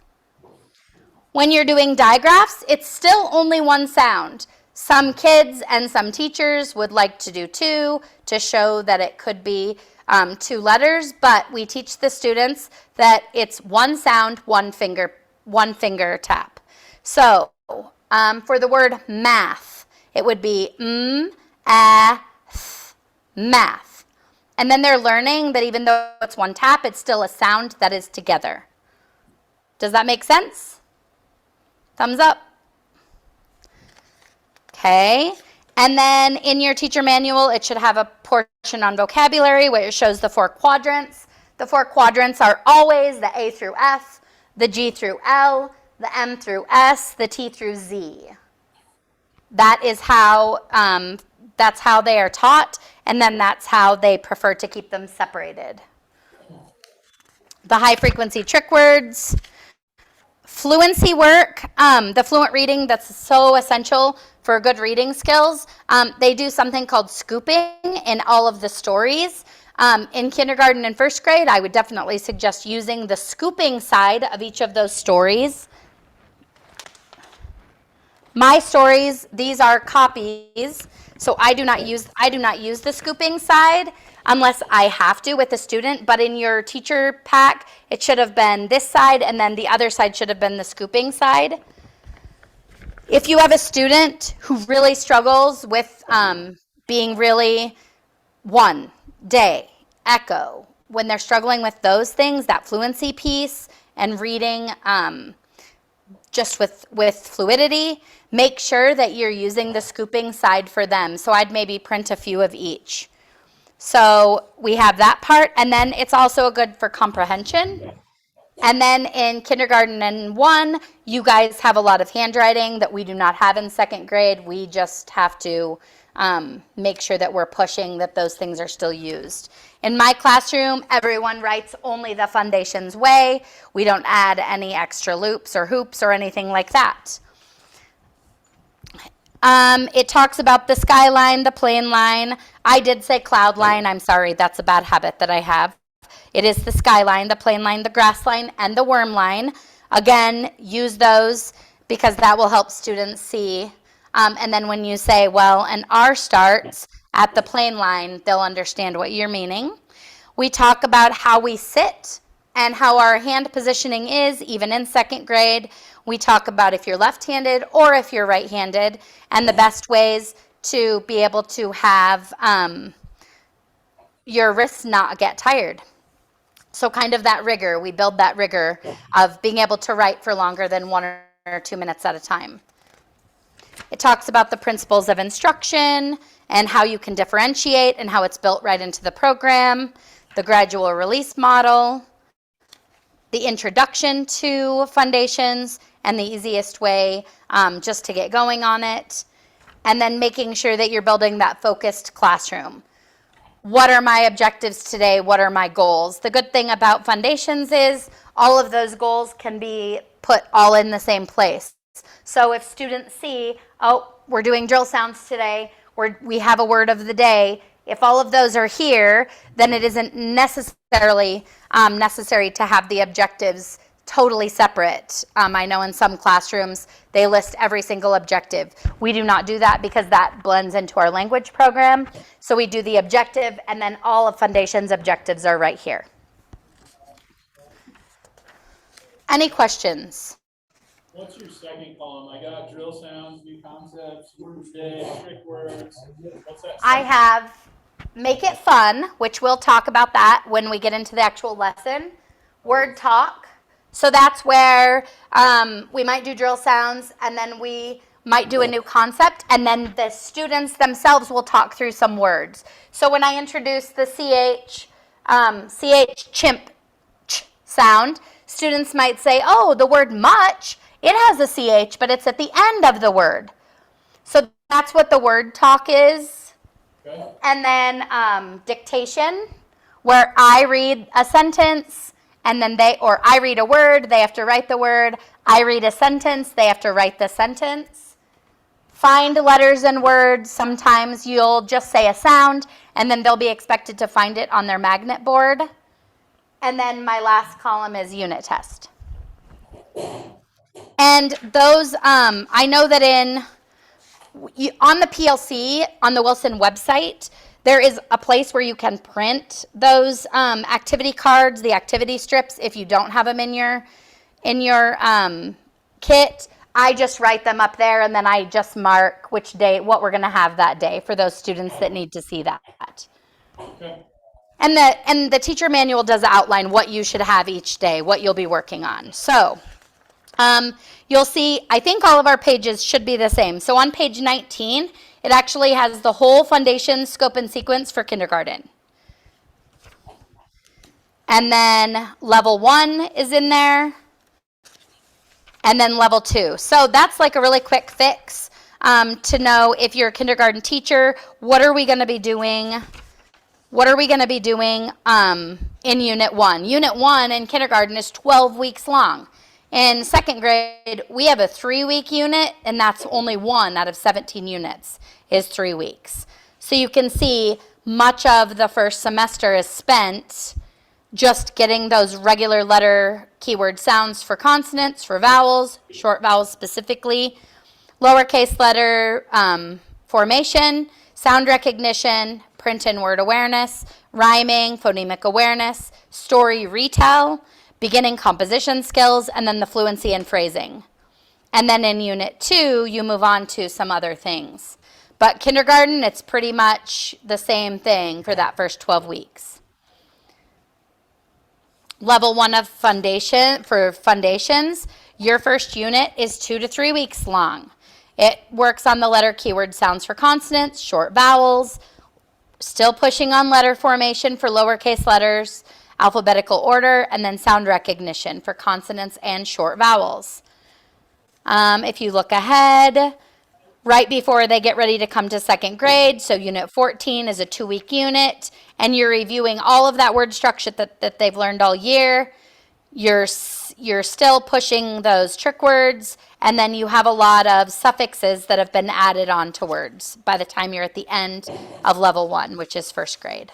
When you're doing digraphs, it's still only 1 sound. Some kids and some teachers would like to do 2 to show that it could be 2 letters, but we teach the students that it's 1 sound, 1 finger tap. So for the word math, it would be math. And then they're learning that even though it's 1 tap, it's still a sound that is together. Does that make sense? Thumbs up. Okay. And then in your teacher manual, it should have a portion on vocabulary where it shows the 4 quadrants. The 4 quadrants are always the A through F, the G through L, the M through S, the T through Z. That is how, that's how they are taught, and then that's how they prefer to keep them separated. The high frequency trick words. Fluency work, the fluent reading that's so essential for good reading skills. They do something called scooping in all of the stories. In kindergarten and 1st grade, I would definitely suggest using the scooping side of each of those stories. My stories, these are copies, so I do not use the scooping side unless I have to with the student, but in your teacher pack, it should have been this side, and then the other side should have been the scooping side. If you have a student who really struggles with being really day, echo, when they're struggling with those things, that fluency piece and reading just with fluidity, make sure that you're using the scooping side for them. So I'd maybe print a few of each. So we have that part, and then it's also good for comprehension. And then in kindergarten and 1, you guys have a lot of handwriting that we do not have in 2nd grade. We just have to make sure that we're pushing that those things are still used. In my classroom, everyone writes only the Foundations way. We don't add any extra loops or hoops or anything like that. It talks about the skyline, the plane line. I did say cloud line. I'm sorry, that's a bad habit that I have. It is the skyline, the plane line, the grass line, and the worm line. Again, use those because that will help students see. And then when you say, well, an R starts at the plane line, they'll understand what you're meaning. We talk about how we sit and how our hand positioning is, even in 2nd grade. We talk about if you're left-handed or if you're right-handed, and the best ways to be able to have your wrists not get tired. So kind of that rigor, we build that rigor of being able to write for longer than 1 or 2 minutes at a time. It talks about the principles of instruction and how you can differentiate and how it's built right into the program, the gradual release model, the introduction to Foundations, and the easiest way just to get going on it, and then making sure that you're building that focused classroom. What are my objectives today? What are my goals? The good thing about Foundations is all of those goals can be put all in the same place. So if students see, oh, we're doing drill sounds today, we have a word of the day, if all of those are here, then it isn't necessarily necessary to have the objectives totally separate. I know in some classrooms, they list every single objective. We do not do that because that blends into our language program. So we do the objective, and then all of Foundation's objectives are right here. Any questions?
What's your second column? I got drill sounds, new concepts, words day, trick words. What's that?
I have make it fun, which we'll talk about that when we get into the actual lesson. Word talk. So that's where we might do drill sounds, and then we might do a new concept, and then the students themselves will talk through some words. So when I introduce the CH chimp ch sound, students might say, oh, the word much, it has a CH, but it's at the end of the word. So that's what the word talk is.
Okay.
And then dictation, where I read a sentence, and then I read a word, they have to write the word. I read a sentence, they have to write the sentence. Find letters and words, sometimes you'll just say a sound, and then they'll be expected to find it on their magnet board. And then my last column is unit test. And those, I know that on the PLC, on the Wilson website, there is a place where you can print those activity cards, the activity strips, if you don't have them in your kit. I just write them up there, and then I just mark which day, what we're going to have that day for those students that need to see that.
Okay.
And the teacher manual does outline what you should have each day, what you'll be working on. So you'll see, I think all of our pages should be the same. So on page 19, it actually has the whole foundation scope and sequence for kindergarten. And then level 1 is in there. And then level 2. So that's like a really quick fix to know if you're a kindergarten teacher, what are we going to be doing? What are we going to be doing in Unit 1? Unit 1 in kindergarten is 12 weeks long. In second grade, we have a 3-week unit, and that's only 1 out of 17 units is 3 weeks. So you can see much of the first semester is spent just getting those regular letter keyword sounds for consonants, for vowels, short vowels specifically, lowercase letter formation, sound recognition, print and word awareness, rhyming, phonemic awareness, story retell, beginning composition skills, and then the fluency and phrasing. And then in Unit 2, you move on to some other things. But kindergarten, it's pretty much the same thing for that first 12 weeks. Level 1 of foundation, for foundations, your first unit is 2 to 3 weeks long. It works on the letter keyword sounds for consonants, short vowels, still pushing on letter formation for lowercase letters, alphabetical order, and then sound recognition for consonants and short vowels. If you look ahead, right before they get ready to come to second grade, so Unit 14 is a 2-week unit, and you're reviewing all of that word structure that they've learned all year. You're still pushing those trick words, and then you have a lot of suffixes that have been added on to words by the time you're at the end of level 1, which is first grade.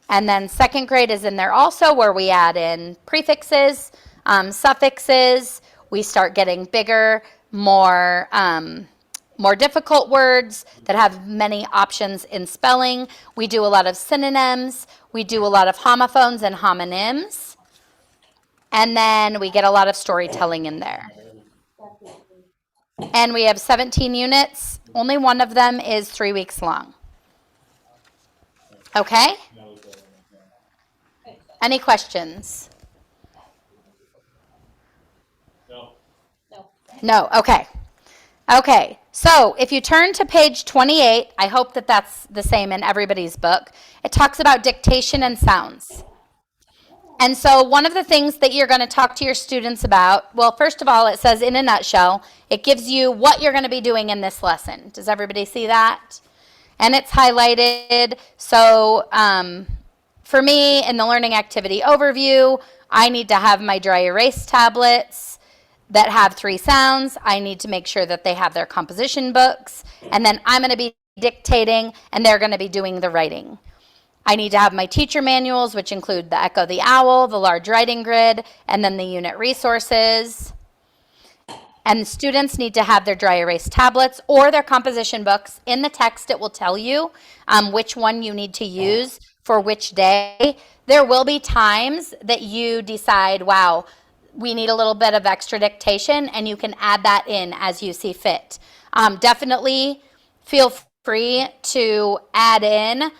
And then second grade is in there also, where we add in prefixes, suffixes. We start getting bigger, more difficult words that have many options in spelling. We do a lot of synonyms. We do a lot of homophones and homonyms. And then we get a lot of storytelling in there. And we have 17 units. Only one of them is 3 weeks long. Okay? Any questions?
No.
No.
No, okay. Okay, so if you turn to page 28, I hope that that's the same in everybody's book. It talks about dictation and sounds. And so one of the things that you're going to talk to your students about, well, first of all, it says in a nutshell, it gives you what you're going to be doing in this lesson. Does everybody see that? And it's highlighted. So for me, in the learning activity overview, I need to have my dry erase tablets that have 3 sounds. I need to make sure that they have their composition books. And then I'm going to be dictating, and they're going to be doing the writing. I need to have my teacher manuals, which include the Echo the Owl, the large writing grid, and then the unit resources. And the students need to have their dry erase tablets or their composition books. In the text, it will tell you which one you need to use for which day. There will be times that you decide, wow, we need a little bit of extra dictation, and you can add that in as you see fit. Definitely feel free to add in.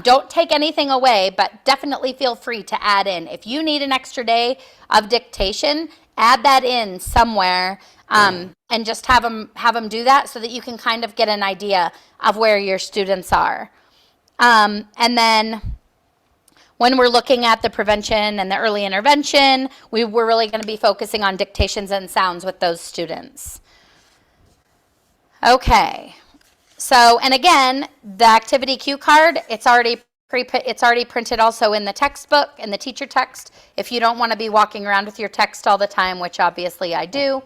Don't take anything away, but definitely feel free to add in. If you need an extra day of dictation, add that in somewhere, and just have them do that so that you can kind of get an idea of where your students are. And then when we're looking at the prevention and the early intervention, we're really going to be focusing on dictations and sounds with those students. Okay. So, and again, the activity cue card, it's already printed also in the textbook, in the teacher text. If you don't want to be walking around with your text all the time, which obviously I do,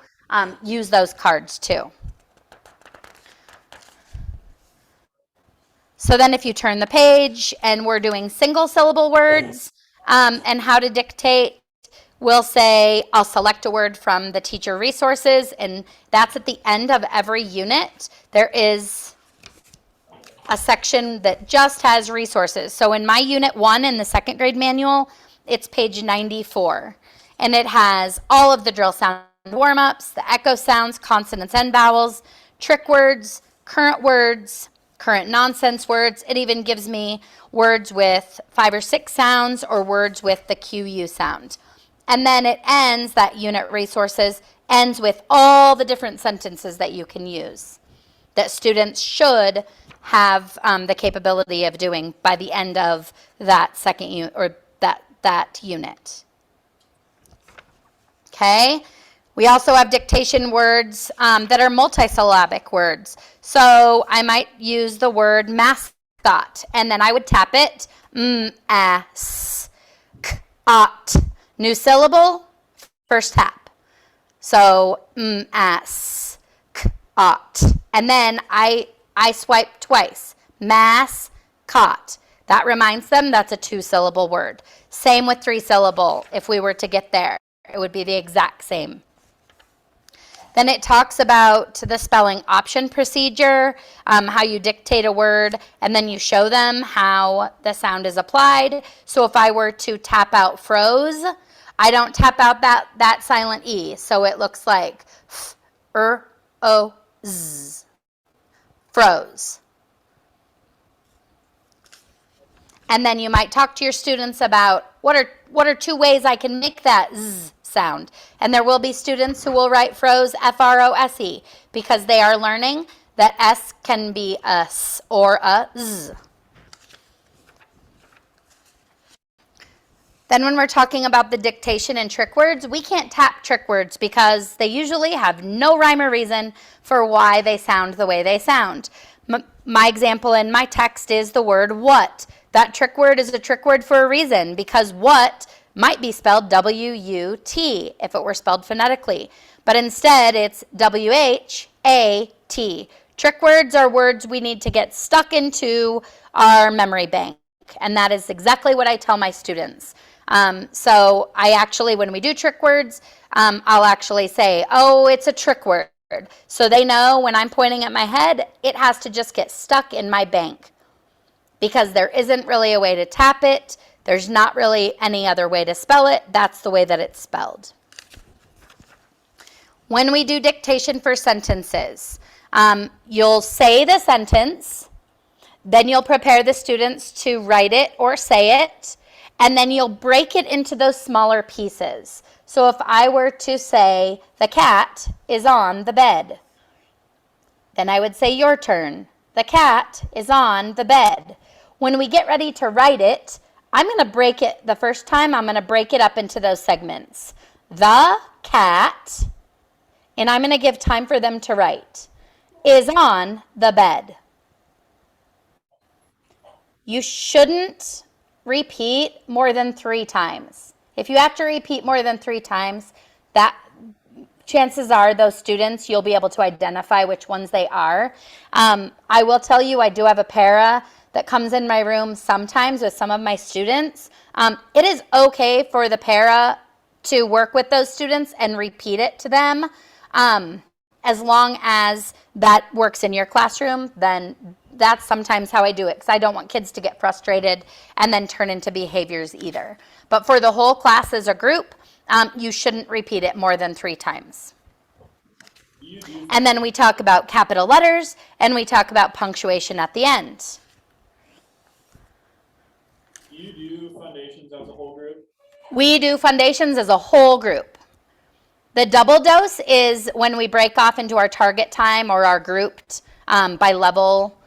use those cards too. So then if you turn the page and we're doing single syllable words and how to dictate, we'll say, I'll select a word from the teacher resources, and that's at the end of every unit. There is a section that just has resources. So in my unit 1 in the second grade manual, it's page 94. And it has all of the drill sound warm-ups, the echo sounds, consonants and vowels, trick words, current nonsense words. It even gives me words with 5 or 6 sounds or words with the QU sound. And then it ends, that unit resources, ends with all the different sentences that you can use that students should have the capability of doing by the end of that second unit or that unit. Okay. We also have dictation words that are multisyllabic words. So I might use the word mascot, and then I would tap it, s, k, ot. New syllable, first tap. So s, k, ot. And then I swipe twice, mascot. That reminds them that's a 2-syllable word. Same with 3-syllable. If we were to get there, it would be the exact same. Then it talks about the spelling option procedure, how you dictate a word, and then you show them how the sound is applied. So if I were to tap out froze, I don't tap out that silent E. So it looks like f-r-o-z, froze. And then you might talk to your students about what are 2 ways I can make that z sound. And there will be students who will write froze, F-R-O-S-E, because they are learning that S can be a S or a Z. Then when we're talking about the dictation and trick words, we can't tap trick words because they usually have no rhyme or reason for why they sound the way they sound. My example in my text is the word what. That trick word is a trick word for a reason, because what might be spelled W-U-T if it were spelled phonetically. But instead, it's W-H-A-T. Trick words are words we need to get stuck into our memory bank. And that is exactly what I tell my students. So I actually, when we do trick words, I'll actually say, oh, it's a trick word. So they know when I'm pointing at my head, it has to just get stuck in my bank. Because there isn't really a way to tap it. There's not really any other way to spell it. That's the way that it's spelled. When we do dictation for sentences, you'll say the sentence, then you'll prepare the students to write it or say it, and then you'll break it into those smaller pieces. So if I were to say, the cat is on the bed, then I would say, your turn. The cat is on the bed. When we get ready to write it, I'm going to break it, the first time, I'm going to break it up into those segments. The cat, and I'm going to give time for them to write, is on the bed. You shouldn't repeat more than 3 times. If you have to repeat more than 3 times, that chances are those students, you'll be able to identify which ones they are. I will tell you, I do have a para that comes in my room sometimes with some of my students, it is okay for the para to work with those students and repeat it to them. As long as that works in your classroom, then that's sometimes how I do it, because I don't want kids to get frustrated and then turn into behaviors either. But for the whole class as a group, you shouldn't repeat it more than 3 times. And then we talk about capital letters, and we talk about punctuation at the end.
Do you do foundations as a whole group?
We do foundations as a whole group. The double dose is when we break off into our target time or our grouped by level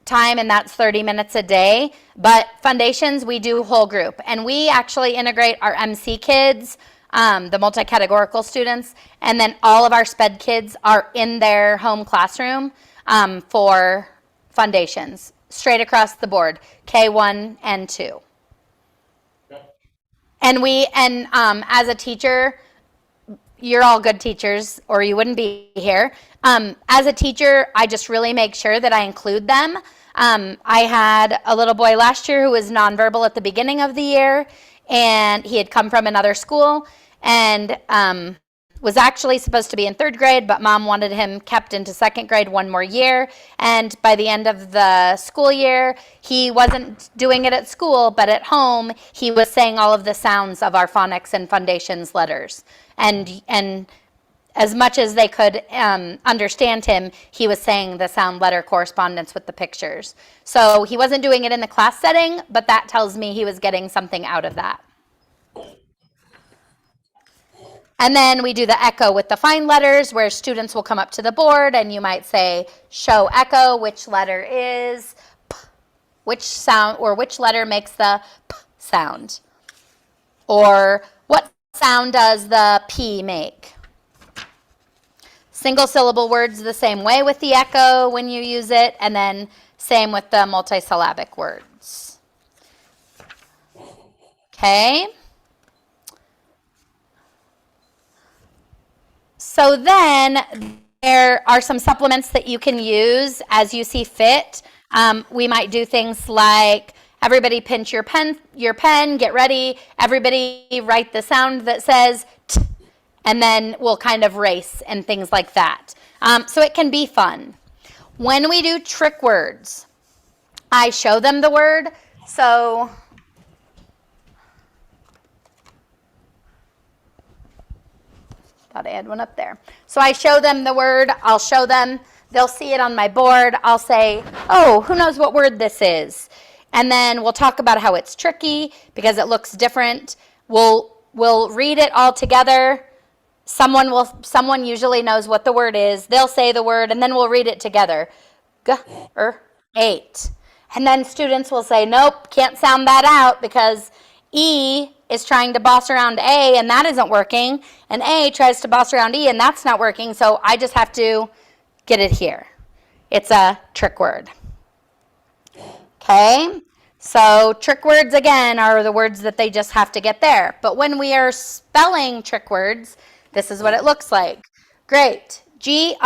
time, and that's 30 minutes a day. But foundations, we do whole group. And we actually integrate our MC kids, the multi-categorical students, and then all of our SPED kids are in their home classroom for foundations, straight across the board, K1 and 2.
Okay.
And as a teacher, you're all good teachers or you wouldn't be here. As a teacher, I just really make sure that I include them. I had a little boy last year who was nonverbal at the beginning of the year, and he had come from another school and was actually supposed to be in 3rd grade, but mom wanted him kept into 2nd grade 1 more year. And by the end of the school year, he wasn't doing it at school, but at home, he was saying all of the sounds of our phonics and foundations letters. And as much as they could understand him, he was saying the sound letter correspondence with the pictures. So he wasn't doing it in the class setting, but that tells me he was getting something out of that. And then we do the echo with the fine letters, where students will come up to the board and you might say, show echo, which letter is P, which sound, or which letter makes the P sound, or what sound does the P make. Single syllable words the same way with the echo when you use it, and then same with the multisyllabic words. Okay. So then there are some supplements that you can use as you see fit. We might do things like, everybody pinch your pen, get ready. Everybody write the sound that says t, and then we'll kind of race and things like that. So it can be fun. When we do trick words, I show them the word. So thought I had one up there. So I show them the word, I'll show them, they'll see it on my board, I'll say, oh, who knows what word this is? And then we'll talk about how it's tricky because it looks different. We'll read it all together. Someone usually knows what the word is. They'll say the word and then we'll read it together. G-er-8. And then students will say, nope, can't sound that out because E is trying to boss around A and that isn't working, and A tries to boss around E and that's not working, so I just have to get it here. It's a trick word. Okay, so trick words again are the words that they just have to get there. But when we are spelling trick words, this is what it looks like. Great, G-R-E-A-T.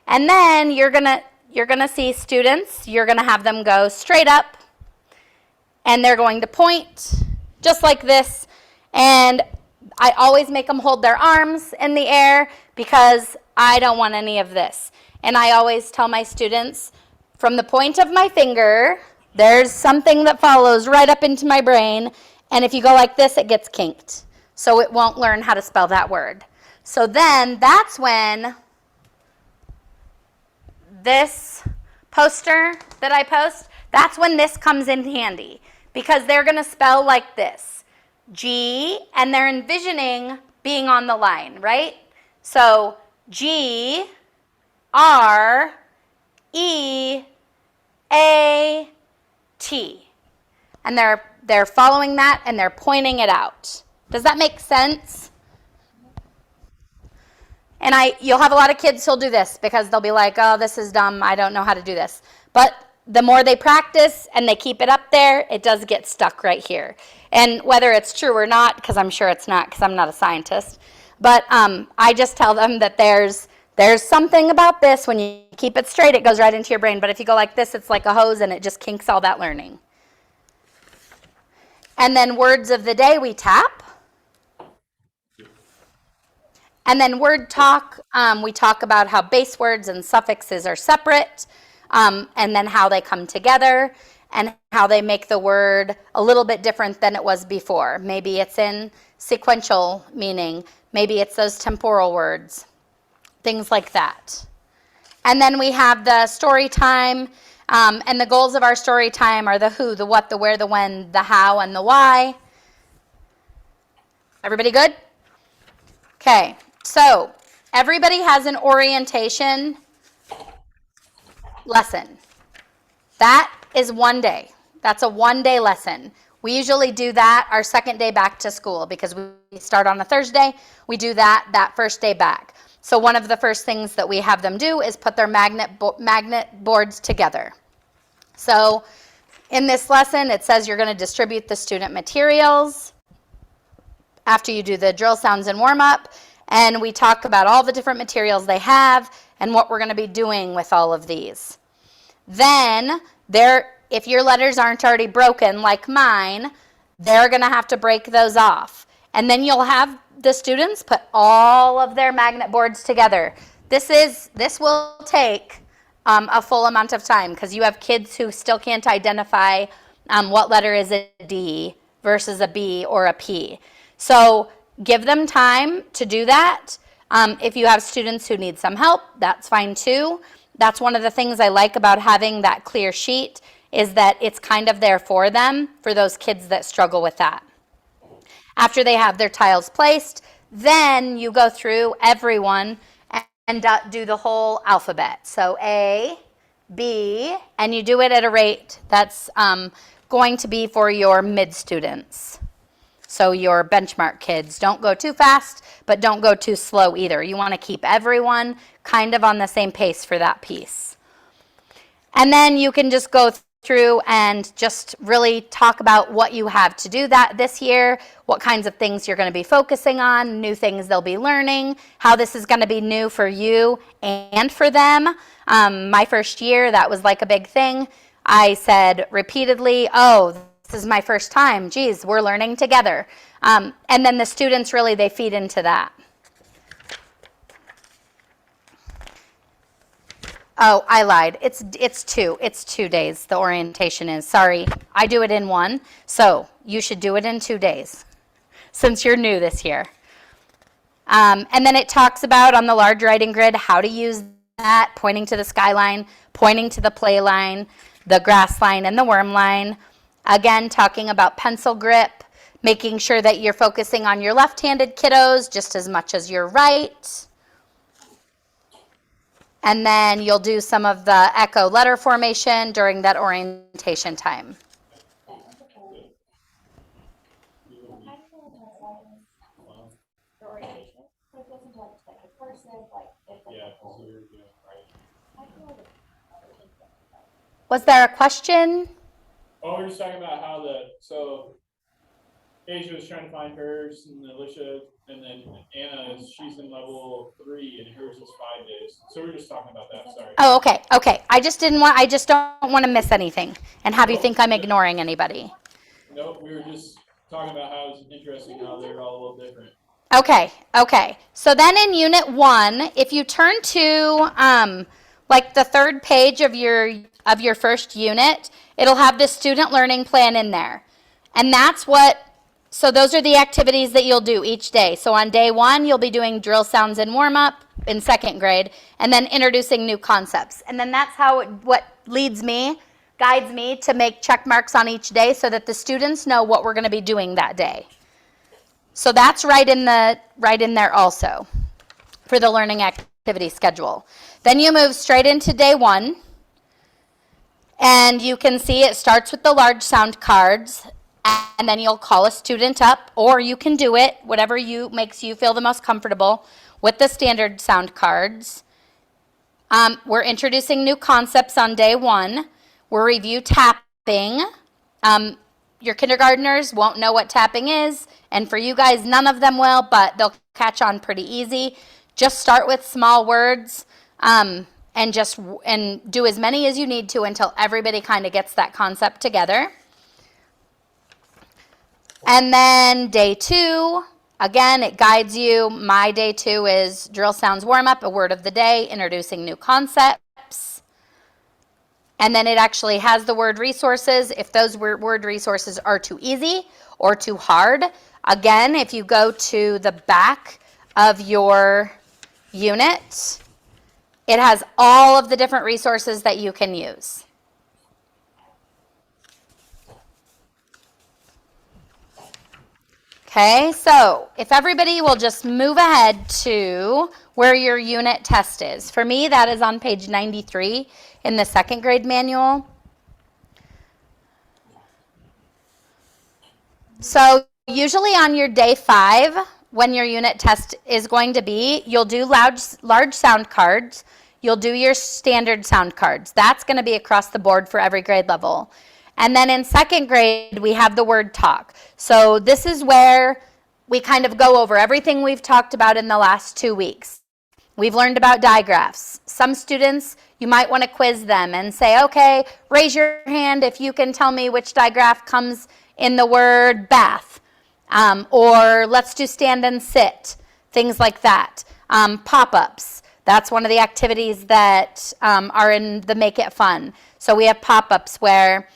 And then you're gonna see students, you're gonna have them go straight up, and they're going to point just like this. And I always make them hold their arms in the air because I don't want any of this. And I always tell my students, from the point of my finger, there's something that follows right up into my brain. And if you go like this, it gets kinked. So it won't learn how to spell that word. So then that's when this poster that I post, that's when this comes in handy. Because they're going to spell like this, G, and they're envisioning being on the line, right? So G, R, E, A, T. And they're following that and they're pointing it out. Does that make sense? And you'll have a lot of kids who'll do this because they'll be like, oh, this is dumb, I don't know how to do this. But the more they practice and they keep it up there, it does get stuck right here. And whether it's true or not, because I'm sure it's not, because I'm not a scientist, but I just tell them that there's There's something about this, when you keep it straight, it goes right into your brain. But if you go like this, it's like a hose and it just kinks all that learning. And then words of the day, we tap. And then word talk, we talk about how base words and suffixes are separate, and then how they come together and how they make the word a little bit different than it was before. Maybe it's in sequential meaning. Maybe it's those temporal words, things like that. And then we have the story time, and the goals of our story time are the who, the what, the where, the when, the how, and the why. Everybody good? Okay. So everybody has an orientation lesson. That is one day. That's a one-day lesson. We usually do that our second day back to school because we start on a Thursday. We do that first day back. So one of the first things that we have them do is put their magnet boards together. So in this lesson, it says you're going to distribute the student materials after you do the drill, sounds, and warm-up. And we talk about all the different materials they have and what we're going to be doing with all of these. Then, if your letters aren't already broken like mine, they're going to have to break those off. And then you'll have the students put all of their magnet boards together. This will take a full amount of time because you have kids who still can't identify what letter is a D versus a B or a P. So give them time to do that. If you have students who need some help, that's fine too. That's one of the things I like about having that clear sheet is that it's kind of there for them, for those kids that struggle with that. After they have their tiles placed, then you go through everyone and do the whole alphabet. So A, B, and you do it at a rate that's going to be for your mid students. So your benchmark kids, don't go too fast, but don't go too slow either. You want to keep everyone kind of on the same pace for that piece. And then you can just go through and just really talk about what you have to do this year, what kinds of things you're going to be focusing on, new things they'll be learning, how this is going to be new for you and for them. My first year, that was like a big thing. I said repeatedly, oh, this is my first time. Geez, we're learning together. And then the students really, they feed into that. Oh, I lied. It's 2 days, the orientation is. Sorry, I do it in one. So you should do it in 2 days since you're new this year. And then it talks about on the large writing grid how to use that, pointing to the skyline, pointing to the play line, the grass line, and the worm line. Again, talking about pencil grip, making sure that you're focusing on your left-handed kiddos just as much as your right. And then you'll do some of the echo letter formation during that orientation time. Was there a question?
Oh, we're just talking about how so Asia was trying to find hers, and Alicia, and then Anna, she's in level 3, and hers is 5 days. So we're just talking about that. Sorry.
Oh, okay. I just don't want to miss anything and have you think I'm ignoring anybody.
Nope, we were just talking about how it's interesting how they're all a little different.
Okay. So then in Unit 1, if you turn to like the third page of your first unit, it'll have the student learning plan in there. And so those are the activities that you'll do each day. So on day 1, you'll be doing drill, sounds, and warm-up in 2nd grade, and then introducing new concepts. And then that's what guides me to make check marks on each day so that the students know what we're going to be doing that day. So that's right in there also for the learning activity schedule. Then you move straight into day 1, and you can see it starts with the large sound cards. And then you'll call a student up, or you can do it, whatever makes you feel the most comfortable, with the standard sound cards. We're introducing new concepts on day 1. We'll review tapping. Your kindergartners won't know what tapping is, and for you guys, none of them will, but they'll catch on pretty easy. Just start with small words and do as many as you need to until everybody kind of gets that concept together. And then day 2, again, it guides you. My day 2 is drill sounds warm up, a word of the day, introducing new concepts. And then it actually has the word resources. If those word resources are too easy or too hard, again, if you go to the back of your unit, it has all of the different resources that you can use. Okay, so if everybody will just move ahead to where your unit test is. For me, that is on page 93 in the second grade manual. So usually on your day 5, when your unit test is going to be, you'll do large sound cards. You'll do your standard sound cards. That's going to be across the board for every grade level. And then in second grade, we have the word talk. So this is where we kind of go over everything we've talked about in the last 2 weeks. We've learned about digraphs. Some students, you might want to quiz them and say, okay, raise your hand if you can tell me which digraph comes in the word bath. Or let's do stand and sit, things like that. Pop-ups. That's one of the activities that are in the Make It Fun. So we have pop-ups where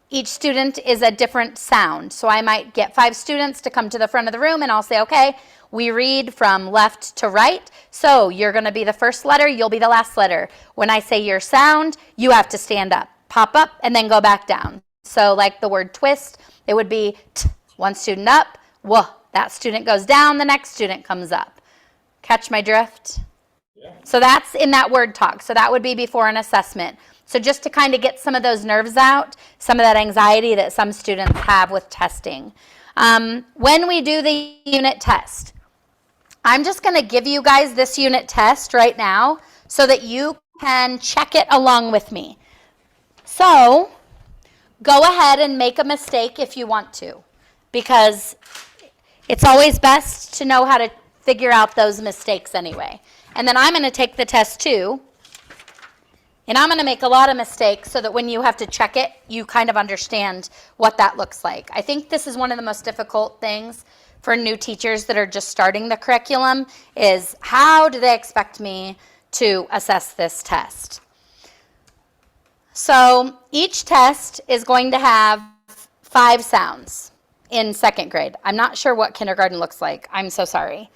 each student is a different sound. So I might get 5 students to come to the front of the room and I'll say, okay, we read from left to right. So you're going to be the first letter, you'll be the last letter. When I say your sound, you have to stand up, pop up, and then go back down. So like the word twist, it would be t, one student up, whoa, that student goes down, the next student comes up. Catch my drift?
Yeah.
So that's in that word talk. So that would be before an assessment. So just to kind of get some of those nerves out, some of that anxiety that some students have with testing. When we do the unit test, I'm just going to give you guys this unit test right now so that you can check it along with me. So go ahead and make a mistake if you want to, because it's always best to know how to figure out those mistakes anyway. And then I'm going to take the test too, and I'm going to make a lot of mistakes so that when you have to check it, you kind of understand what that looks like. I think this is one of the most difficult things for new teachers that are just starting the curriculum is how do they expect me to assess this test? So each test is going to have 5 sounds in second grade. I'm not sure what kindergarten looks like. I'm so sorry.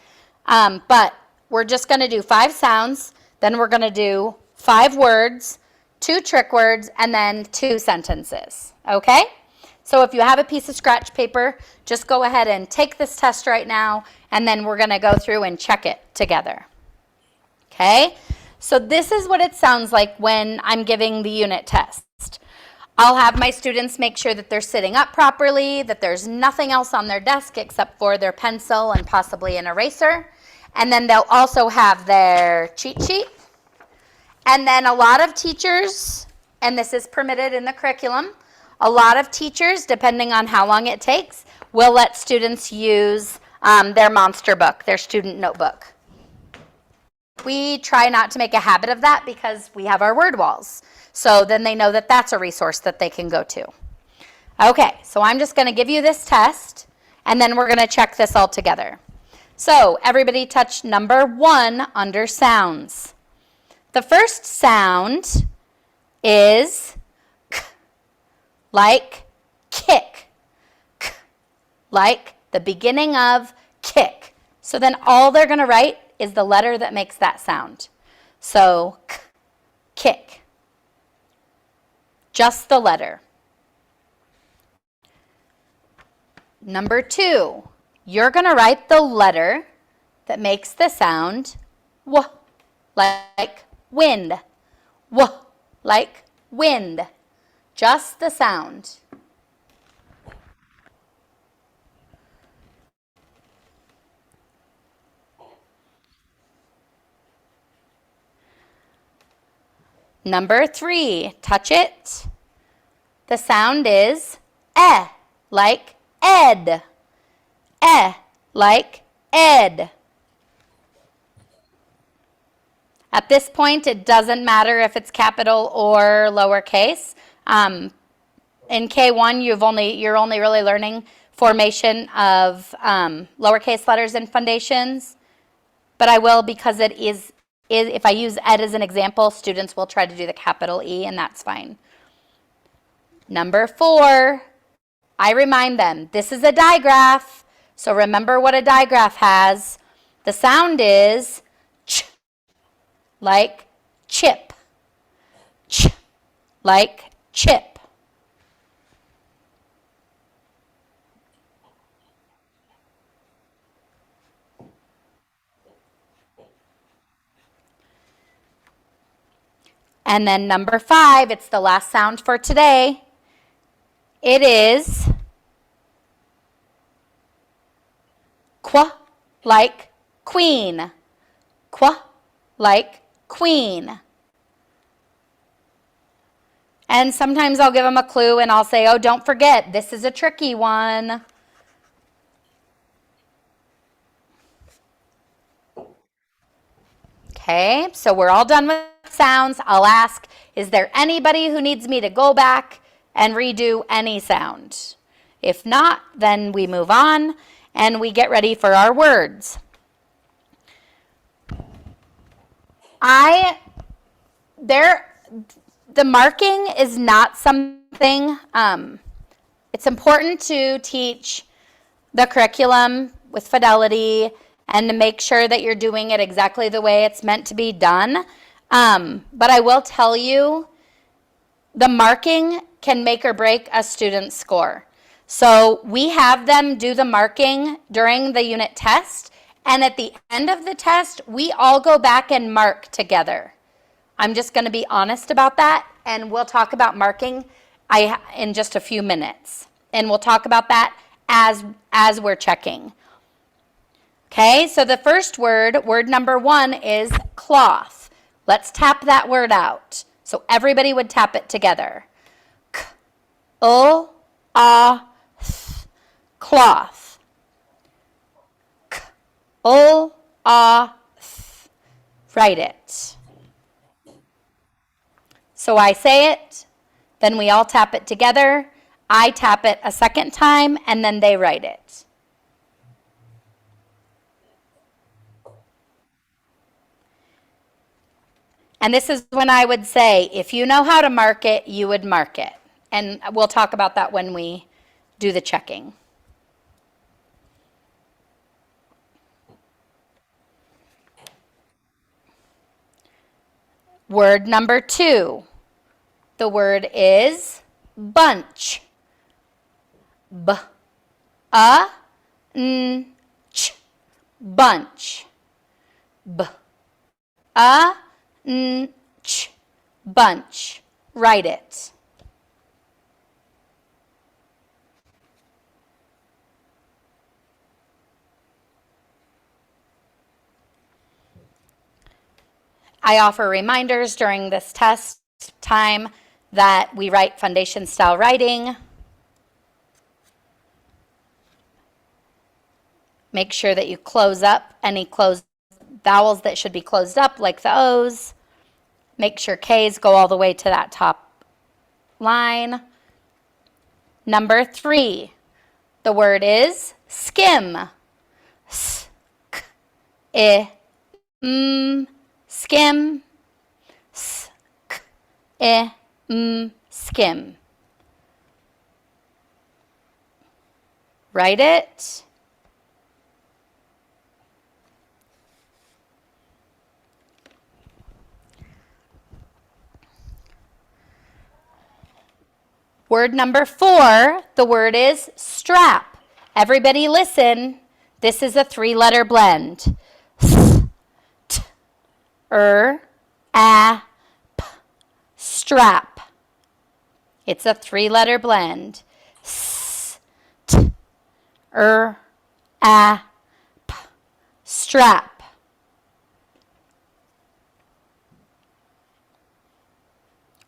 But we're just going to do 5 sounds. Then we're going to do 5 words, 2 trick words, and then 2 sentences. Okay? So if you have a piece of scratch paper, just go ahead and take this test right now, and then we're going to go through and check it together. Okay? So this is what it sounds like when I'm giving the unit test. I'll have my students make sure that they're sitting up properly, that there's nothing else on their desk except for their pencil and possibly an eraser. And then they'll also have their cheat sheet. And then a lot of teachers, and this is permitted in the curriculum, a lot of teachers, depending on how long it takes, will let students use their monster book, their student notebook. We try not to make a habit of that because we have our word walls. So then they know that that's a resource that they can go to. Okay, so I'm just going to give you this test, and then we're going to check this all together. So everybody touch number 1 under sounds. The first sound is k, like kick. K, like the beginning of kick. So then all they're going to write is the letter that makes that sound. So k, kick. Just the letter. Number 2, you're going to write the letter that makes the sound w, like wind. W, like wind. Just the sound. Number 3, touch it. The sound is eh, like ed. Eh, like ed. At this point, it doesn't matter if it's capital or lowercase. In K1, you're only really learning formation of lowercase letters and foundations. But I will, because it is if I use ed as an example, students will try to do the capital E, and that's fine. Number 4, I remind them, this is a digraph. So remember what a digraph has. The sound is ch, like chip. Ch, like chip. And then number 5, it's the last sound for today. It is qua, like queen. Qua, like queen. And sometimes I'll give them a clue and I'll say, oh, don't forget, this is a tricky one. Okay, so we're all done with sounds. I'll ask, is there anybody who needs me to go back and redo any sound? If not, then we move on and we get ready for our words. The marking is not something, it's important to teach the curriculum with fidelity and to make sure that you're doing it exactly the way it's meant to be done. But I will tell you, the marking can make or break a student's score. So we have them do the marking during the unit test, and at the end of the test, we all go back and mark together. I'm just going to be honest about that, and we'll talk about marking in just a few minutes. And we'll talk about that as we're checking. Okay, so the first word number 1 is cloth. Let's tap that word out. So everybody would tap it together. K-l-a-th, cloth. K-l-a-th. Write it. So I say it, then we all tap it together. I tap it a second time, and then they write it. And this is when I would say, if you know how to mark it, you would mark it. And we'll talk about that when we do the checking. Word number 2. The word is bunch. B-a-n-ch. Bunch. B-a-n-ch. Bunch. Write it. I offer reminders during this test time that we write foundation style writing. Make sure that you close up any closed vowels that should be closed up, like the O's. Make sure K's go all the way to that top line. Number 3, the word is skim. S-k-i-m, skim. S-k-i-m, skim. Write it. Word number 4, the word is strap. Everybody listen. This is a 3-letter blend. S-t-r-a-p. Strap. It's a 3-letter blend. S-t-r-a-p. Strap.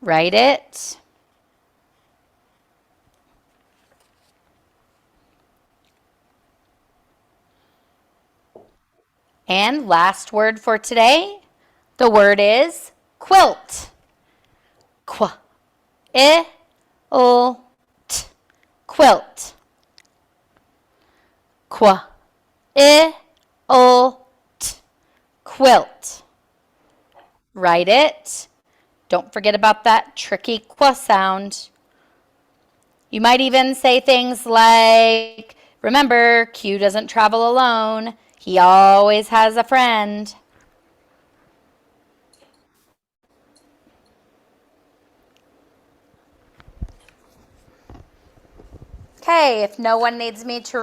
Write it. And last word for today, The word is quilt. Qu, I, l, t, quilt. Qu, I, l, t, quilt. Write it. Don't forget about that tricky qu sound. You might even say things like, remember, Q doesn't travel alone. He always has a friend. Okay, if no one needs me to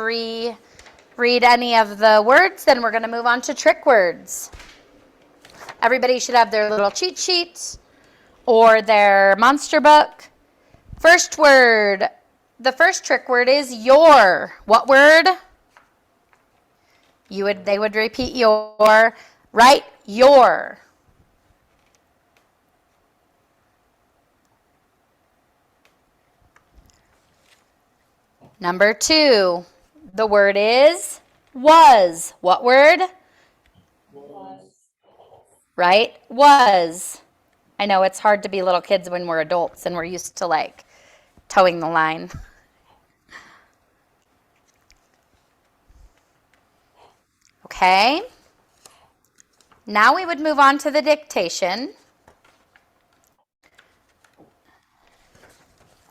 read any of the words, then we're going to move on to trick words. Everybody should have their little cheat sheet or their monster book. First word. The first trick word is your. What word? They would repeat your, right? Your. Number 2. The word is was. What word?
Was.
Right? Was. I know it's hard to be little kids when we're adults and we're used to like towing the line. Okay. Now we would move on to the dictation.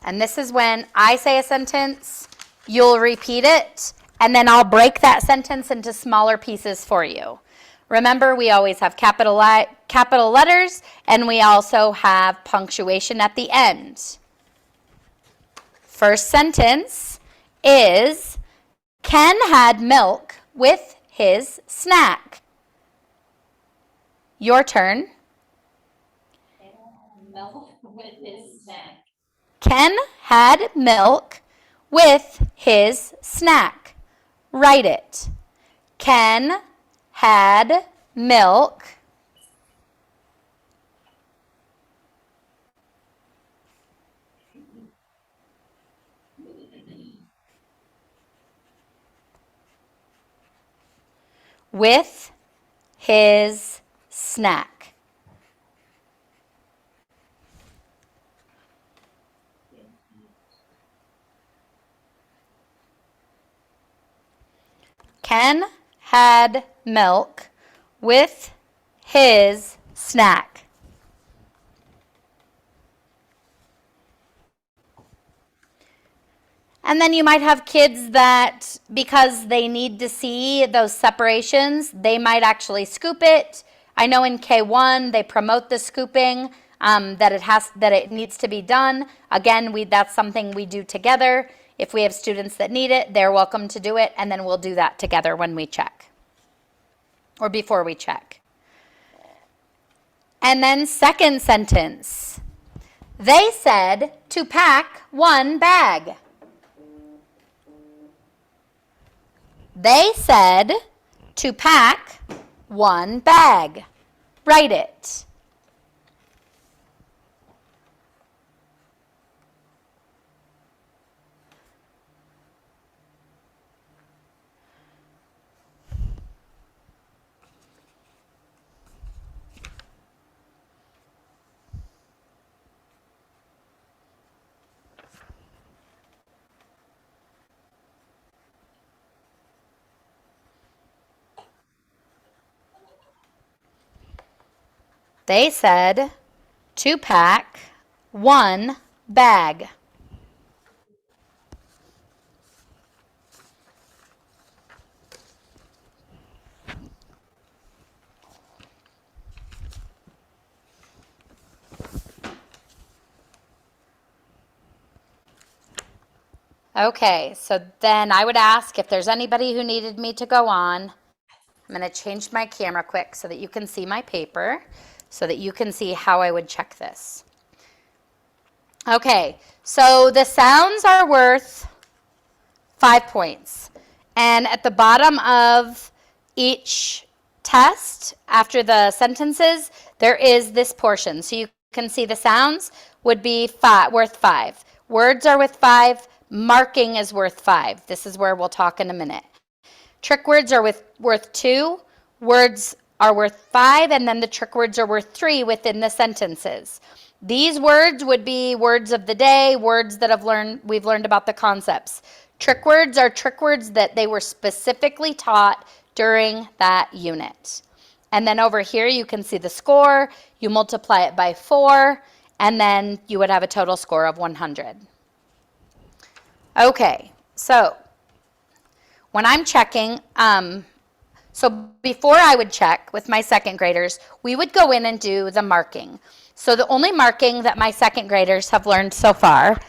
And this is when I say a sentence, you'll repeat it, and then I'll break that sentence into smaller pieces for you. Remember, we always have capital letters, and we also have punctuation at the end. First sentence is, Ken had milk with his snack. Your turn.
Milk with his snack.
Ken had milk with his snack. Write it. Ken had milk with his snack. Ken had milk with his snack. And then you might have kids that, because they need to see those separations, they might actually scoop it. I know in K1 they promote the scooping, that it needs to be done. Again, that's something we do together. If we have students that need it, they're welcome to do it, and then we'll do that together when we check or before we check. And then second sentence. They said to pack one bag. They said to pack one bag. Write it. They said to pack one bag. Okay, so then I would ask if there's anybody who needed me to go on. I'm going to change my camera quick so that you can see my paper, so that you can see how I would check this. Okay, so the sounds are worth 5 points. And at the bottom of each test, after the sentences, there is this portion. So you can see the sounds would be worth 5. Words are worth 5. Marking is worth 5. This is where we'll talk in a minute. Trick words are worth 2. Words are worth 5, and then the trick words are worth 3 within the sentences. These words would be words of the day, words that we've learned about the concepts. Trick words are trick words that they were specifically taught during that unit. And then over here you can see the score. You multiply it by 4, and then you would have a total score of 100. Okay, so when I'm checking, so before I would check with my second graders, we would go in and do the marking. So the only marking that my second graders have learned so far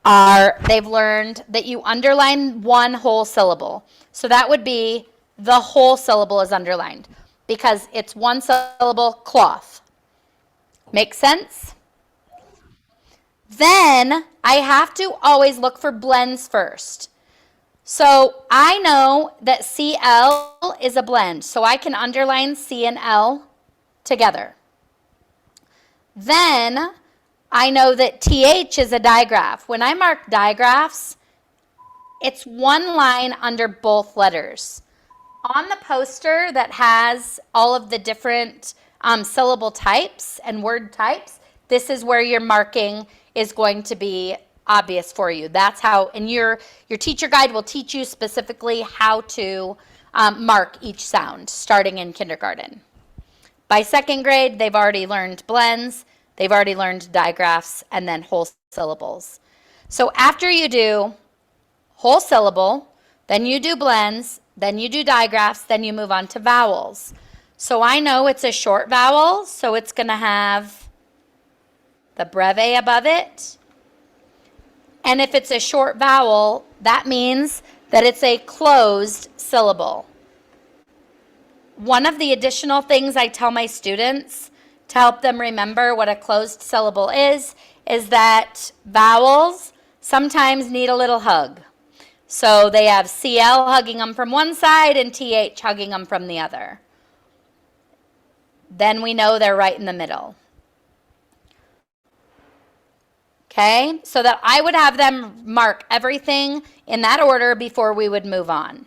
are they've learned that you underline one whole syllable. So that would be the whole syllable is underlined because it's one syllable, cloth. Make sense? Then I have to always look for blends first. So I know that CL is a blend, so I can underline C and L together. Then I know that TH is a digraph. When I mark digraphs, it's one line under both letters. On the poster that has all of the different syllable types and word types, this is where your marking is going to be obvious for you. That's how, and your teacher guide will teach you specifically how to mark each sound starting in kindergarten. By second grade, they've already learned blends, they've already learned digraphs, and then whole syllables. So after you do whole syllable, then you do blends, then you do digraphs, then you move on to vowels. So I know it's a short vowel, so it's going to have the breve above it. And if it's a short vowel, that means that it's a closed syllable. One of the additional things I tell my students to help them remember what a closed syllable is that vowels sometimes need a little hug. So they have CL hugging them from one side and TH hugging them from the other. Then we know they're right in the middle. Okay, so that I would have them mark everything in that order before we would move on.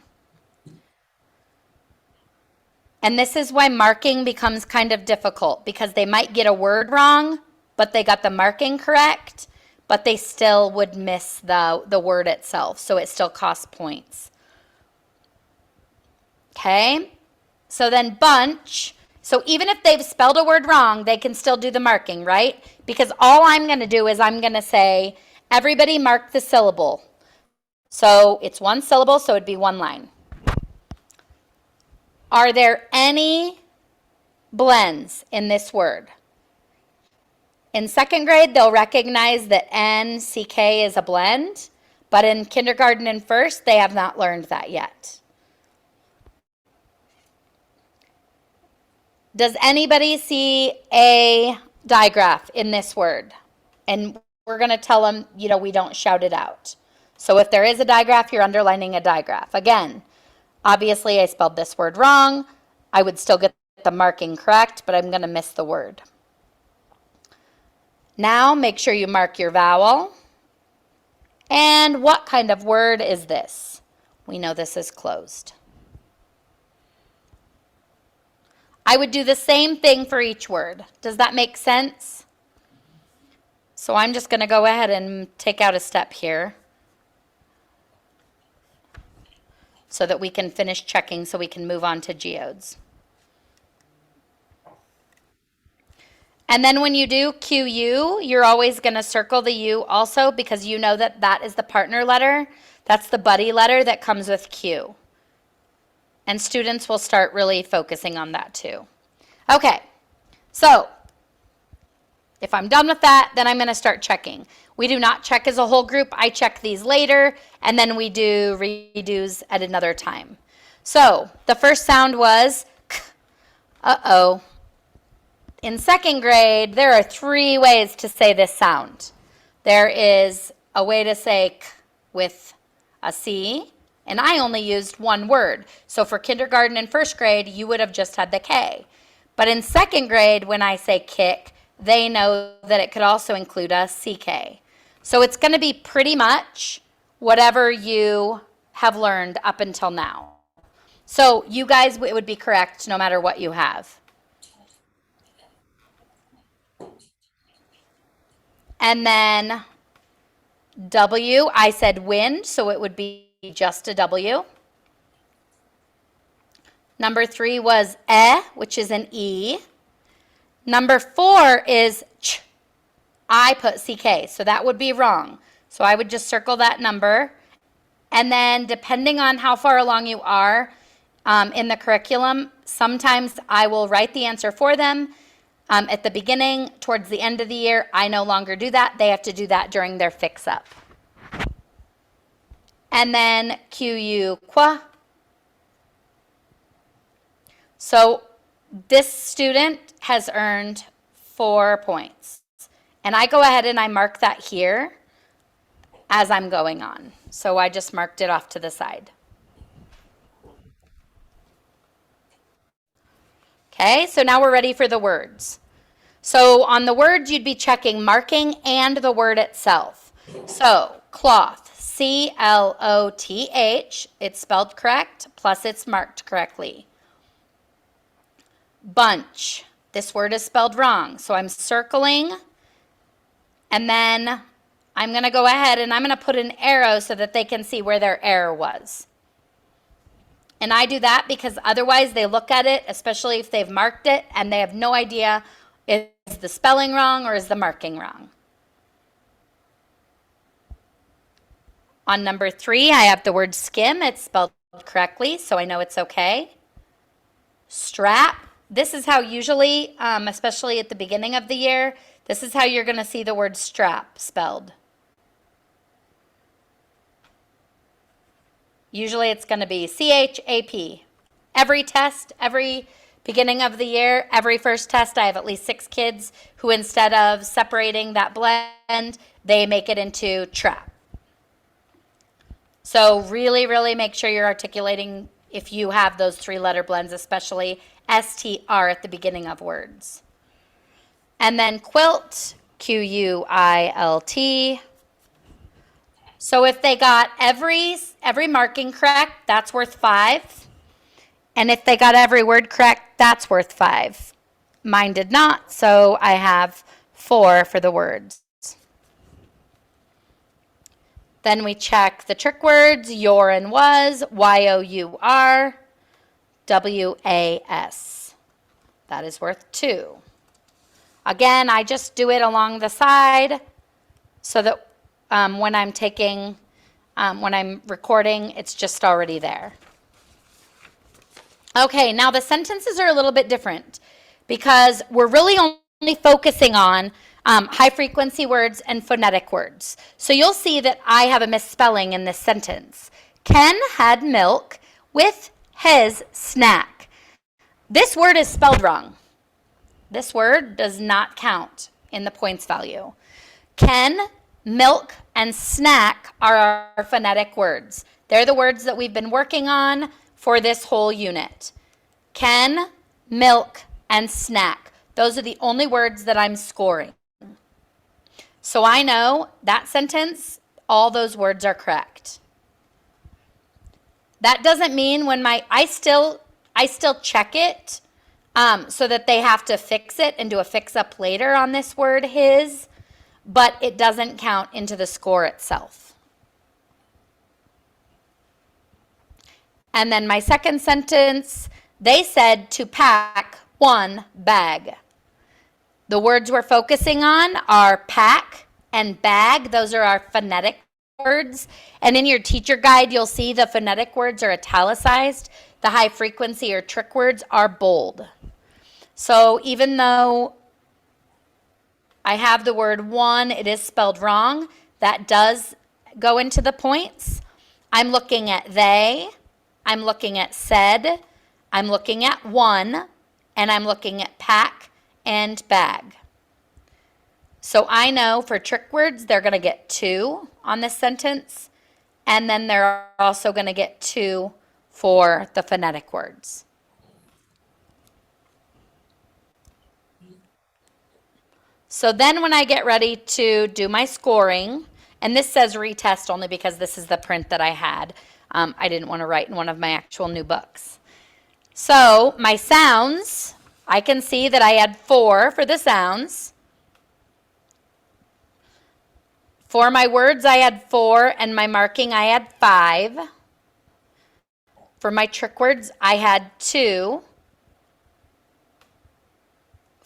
And this is why marking becomes kind of difficult, because they might get a word wrong, but they got the marking correct, but they still would miss the word itself, so it still costs points. Okay, so then bunch. So even if they've spelled a word wrong, they can still do the marking, right? Because all I'm going to do is I'm going to say, everybody mark the syllable. So it's one syllable, so it'd be one line. Are there any blends in this word? In second grade, they'll recognize that NCK is a blend, but in kindergarten and first, they have not learned that yet. Does anybody see a digraph in this word? And we're going to tell them, we don't shout it out. So if there is a digraph, you're underlining a digraph. Again, obviously I spelled this word wrong. I would still get the marking correct, but I'm going to miss the word. Now make sure you mark your vowel. And what kind of word is this? We know this is closed. I would do the same thing for each word. Does that make sense? So I'm just going to go ahead and take out a step here so that we can finish checking so we can move on to geodes. And then when you do QU, you're always going to circle the U also, because you know that that is the partner letter. That's the buddy letter that comes with Q. And students will start really focusing on that too. Okay, so if I'm done with that, then I'm going to start checking. We do not check as a whole group. I check these later, and then we do redos at another time. So the first sound was k. Uh-oh. In second grade, there are 3 ways to say this sound. There is a way to say k with a C, and I only used one word. So for kindergarten and first grade, you would have just had the K. But in second grade, when I say kick, they know that it could also include a CK. So it's going to be pretty much whatever you have learned up until now. So you guys, it would be correct no matter what you have. And then W, I said wind, so it would be just a W. Number 3 was which is an E. Number 4 is ch. I put CK, so that would be wrong. So I would just circle that number. And then depending on how far along you are in the curriculum, sometimes I will write the answer for them at the beginning. Towards the end of the year, I no longer do that. They have to do that during their fix-up. And then QU, qua. So this student has earned 4 points. And I go ahead and I mark that here as I'm going on. So I just marked it off to the side. Okay, so now we're ready for the words. So on the words, you'd be checking marking and the word itself. So cloth, C-L-O-T-H, it's spelled correct, plus it's marked correctly. Bunch, this word is spelled wrong, so I'm circling, and then I'm going to go ahead and I'm going to put an arrow so that they can see where their error was. And I do that because otherwise they look at it, especially if they've marked it, and they have no idea, is the spelling wrong or is the marking wrong? On number 3, I have the word skim. It's spelled correctly, so I know it's okay. Strap. This is how usually, especially at the beginning of the year, this is how you're going to see the word strap spelled. Usually it's going to be C-H-A-P. Every test, every beginning of the year, every first test, I have at least 6 kids who instead of separating that blend, they make it into trap. So really, really make sure you're articulating if you have those 3-letter blends, especially S-T-R at the beginning of words. And then quilt, Q-U-I-L-T. So if they got every marking correct, that's worth 5. And if they got every word correct, that's worth 5. Mine did not, so I have 4 for the words. Then we check the trick words, your and was, Y-O-U-R, W-A-S. That is worth 2. Again, I just do it along the side so that when I'm recording, it's just already there. Okay, now the sentences are a little bit different because we're really only focusing on high frequency words and phonetic words. So you'll see that I have a misspelling in this sentence. Ken had milk with his snack. This word is spelled wrong. This word does not count in the points value. Ken, milk, and snack are our phonetic words. They're the words that we've been working on for this whole unit. Ken, milk, and snack. Those are the only words that I'm scoring. So I know that sentence, all those words are correct. That doesn't mean when I still check it so that they have to fix it and do a fix-up later on this word, his, but it doesn't count into the score itself. And then my second sentence, they said to pack 1 bag. The words we're focusing on are pack and bag. Those are our phonetic words. And in your teacher guide, you'll see the phonetic words are italicized. The high frequency or trick words are bold. So even though I have the word 1, it is spelled wrong. That does go into the points. I'm looking at they, I'm looking at said, I'm looking at 1, and I'm looking at pack and bag. So I know for trick words, they're going to get 2 on this sentence, and then they're also going to get 2 for the phonetic words. So then when I get ready to do my scoring, and this says retest only because this is the print that I had. I didn't want to write in one of my actual new books. So my sounds, I can see that I had 4 for the sounds. For my words, I had 4, and my marking, I had 5. For my trick words, I had 2.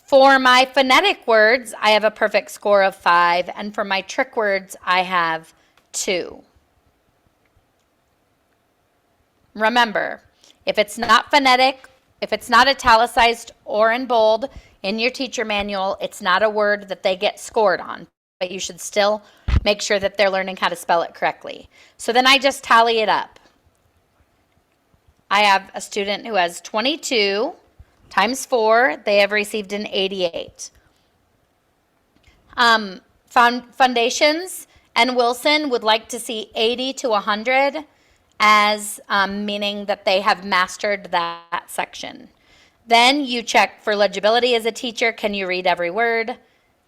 For my phonetic words, I have a perfect score of 5, and for my trick words, I have 2. Remember, if it's not phonetic, if it's not italicized or in bold in your teacher manual, it's not a word that they get scored on, but you should still make sure that they're learning how to spell it correctly. So then I just tally it up. I have a student who has 22 times 4, they have received an 88. Foundations and Wilson would like to see 80 to 100 as meaning that they have mastered that section. Then you check for legibility as a teacher. Can you read every word?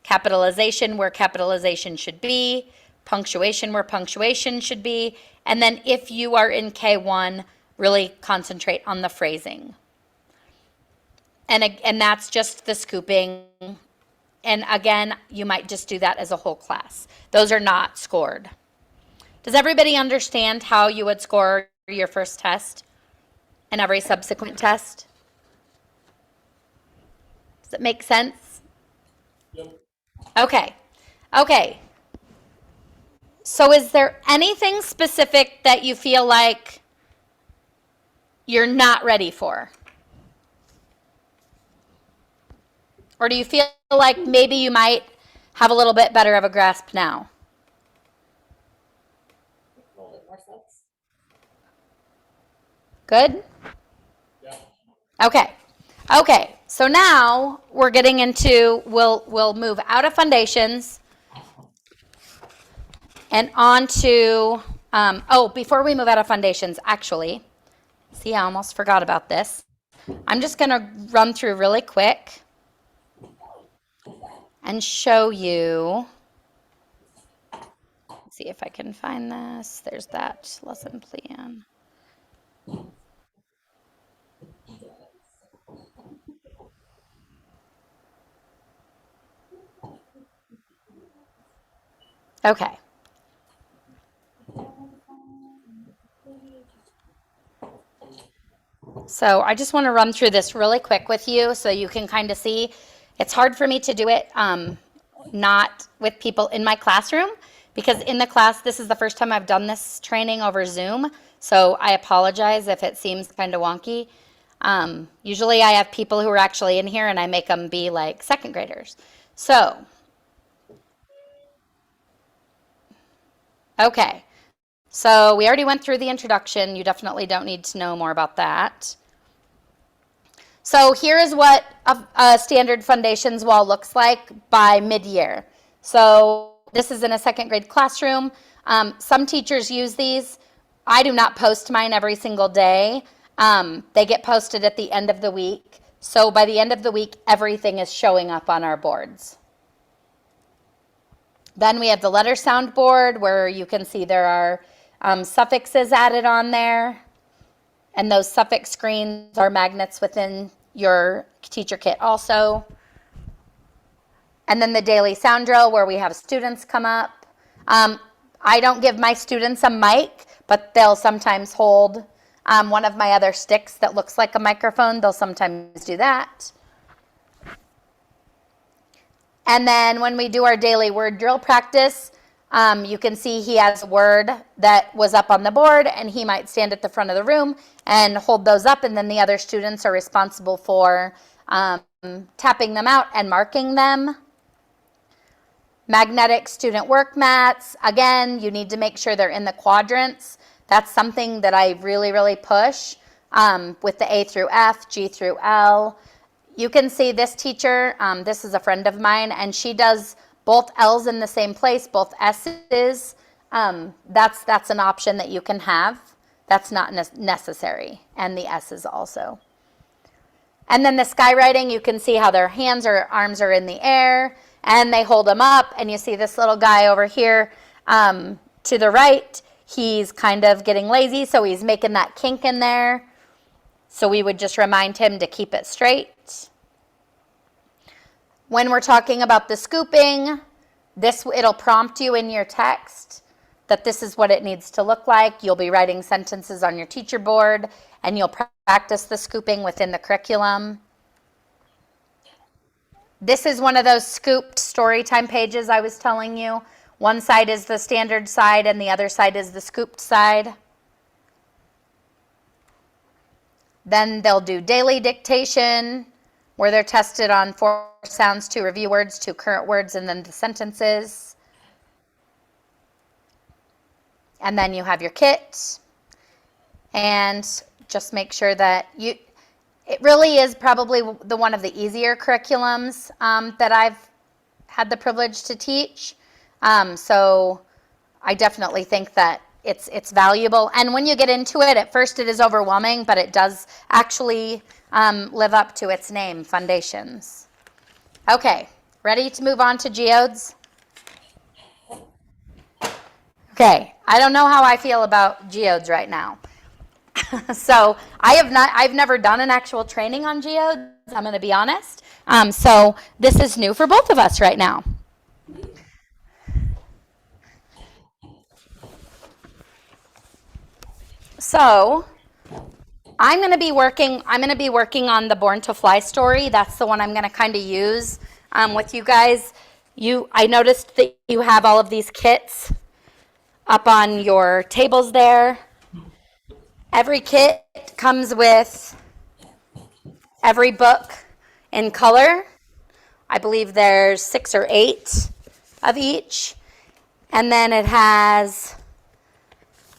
Capitalization where capitalization should be. Punctuation where punctuation should be. And then if you are in K1, really concentrate on the phrasing. And that's just the scooping. And again, you might just do that as a whole class. Those are not scored. Does everybody understand how you would score your first test and every subsequent test? Does it make sense?
Yep.
Okay. So is there anything specific that you feel like you're not ready for? Or do you feel like maybe you might have a little bit better of a grasp now?
A little bit more sense.
Good?
Yeah.
Okay. So now we're getting into, we'll move out of foundations and on to, before we move out of foundations, actually, see, I almost forgot about this. I'm just going to run through really quick and show you. Let's see if I can find this. There's that lesson plan. Okay. So I just want to run through this really quick with you so you can kind of see. It's hard for me to do it not with people in my classroom because in the class, this is the first time I've done this training over Zoom. So I apologize if it seems kind of wonky. Usually I have people who are actually in here and I make them be like second graders. So, okay. So we already went through the introduction. You definitely don't need to know more about that. So here is what a standard foundations wall looks like by mid-year. So this is in a second grade classroom. Some teachers use these. I do not post mine every single day. They get posted at the end of the week. So by the end of the week, everything is showing up on our boards. Then we have the letter sound board where you can see there are suffixes added on there. And those suffix screens are magnets within your teacher kit also. And then the daily sound drill where we have students come up. I don't give my students a mic, but they'll sometimes hold one of my other sticks that looks like a microphone. They'll sometimes do that. And then when we do our daily word drill practice, you can see he has a word that was up on the board and he might stand at the front of the room and hold those up, and then the other students are responsible for tapping them out and marking them. Magnetic student work mats. Again, you need to make sure they're in the quadrants. That's something that I really, really push with the A through F, G through L. You can see this teacher, this is a friend of mine, and she does both L's in the same place, both S's. That's an option that you can have. That's not necessary, and the S's also. And then the skywriting, you can see how their hands or arms are in the air, and they hold them up, and you see this little guy over here to the right. he's kind of getting lazy, so he's making that kink in there. So we would just remind him to keep it straight. When we're talking about the scooping, it'll prompt you in your text that this is what it needs to look like. You'll be writing sentences on your teacher board, and you'll practice the scooping within the curriculum. This is one of those scooped story time pages I was telling you. One side is the standard side, and the other side is the scooped side. Then they'll do daily dictation, where they're tested on 4 sounds, 2 review words, 2 current words, and then the sentences. And then you have your kit. And just make sure that it really is probably one of the easier curriculums that I've had the privilege to teach. So I definitely think that it's valuable. And when you get into it, at first it is overwhelming, but it does actually live up to its name, Foundations. Okay, ready to move on to Geodes? Okay, I don't know how I feel about Geodes right now. So I've never done an actual training on Geodes, I'm going to be honest. So this is new for both of us right now. So I'm going to be working on the Born to Fly story. That's the one I'm going to kind of use with you guys. I noticed that you have all of these kits up on your tables there. Every kit comes with every book in color. I believe there's 6 or 8 of each. And then it has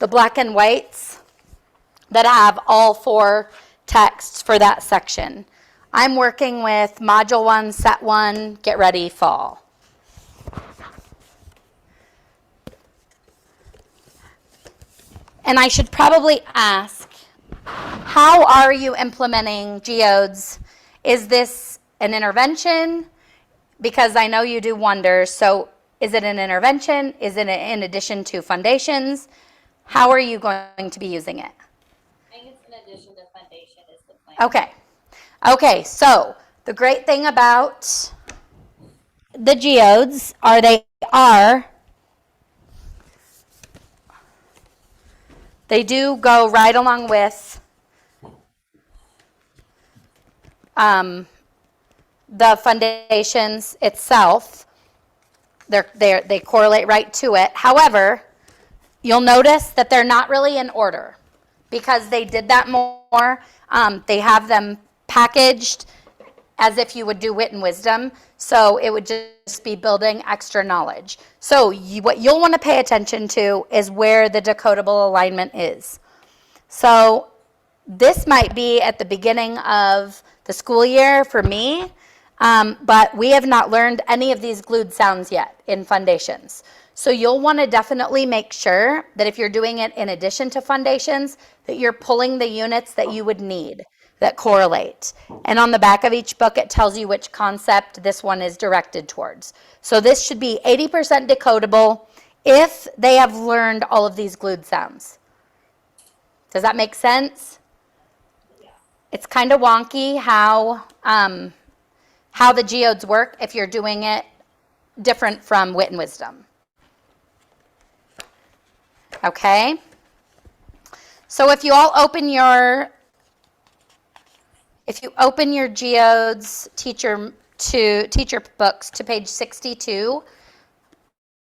the black and whites that have all 4 texts for that section. I'm working with Module 1, Set 1, Get Ready, Fall. And I should probably ask, how are you implementing Geodes? Is this an intervention? Because I know you do wonders. So is it an intervention? Is it in addition to Foundations? How are you going to be using it?
I think it's in addition to Foundation is the plan.
Okay, so the great thing about the Geodes they do go right along with the Foundations itself. They correlate right to it. However, you'll notice that they're not really in order because they did that more. They have them packaged as if you would do Wit and Wisdom. So it would just be building extra knowledge. So what you'll want to pay attention to is where the decodable alignment is. So this might be at the beginning of the school year for me, but we have not learned any of these glued sounds yet in Foundations. So you'll want to definitely make sure that if you're doing it in addition to Foundations, that you're pulling the units that you would need that correlate. And on the back of each book, it tells you which concept this one is directed towards. So this should be 80% decodable if they have learned all of these glued sounds. Does that make sense? Yeah. It's kind of wonky how the Geodes work if you're doing it different from Wit and Wisdom. Okay? So if you open your Geodes teacher books to page 62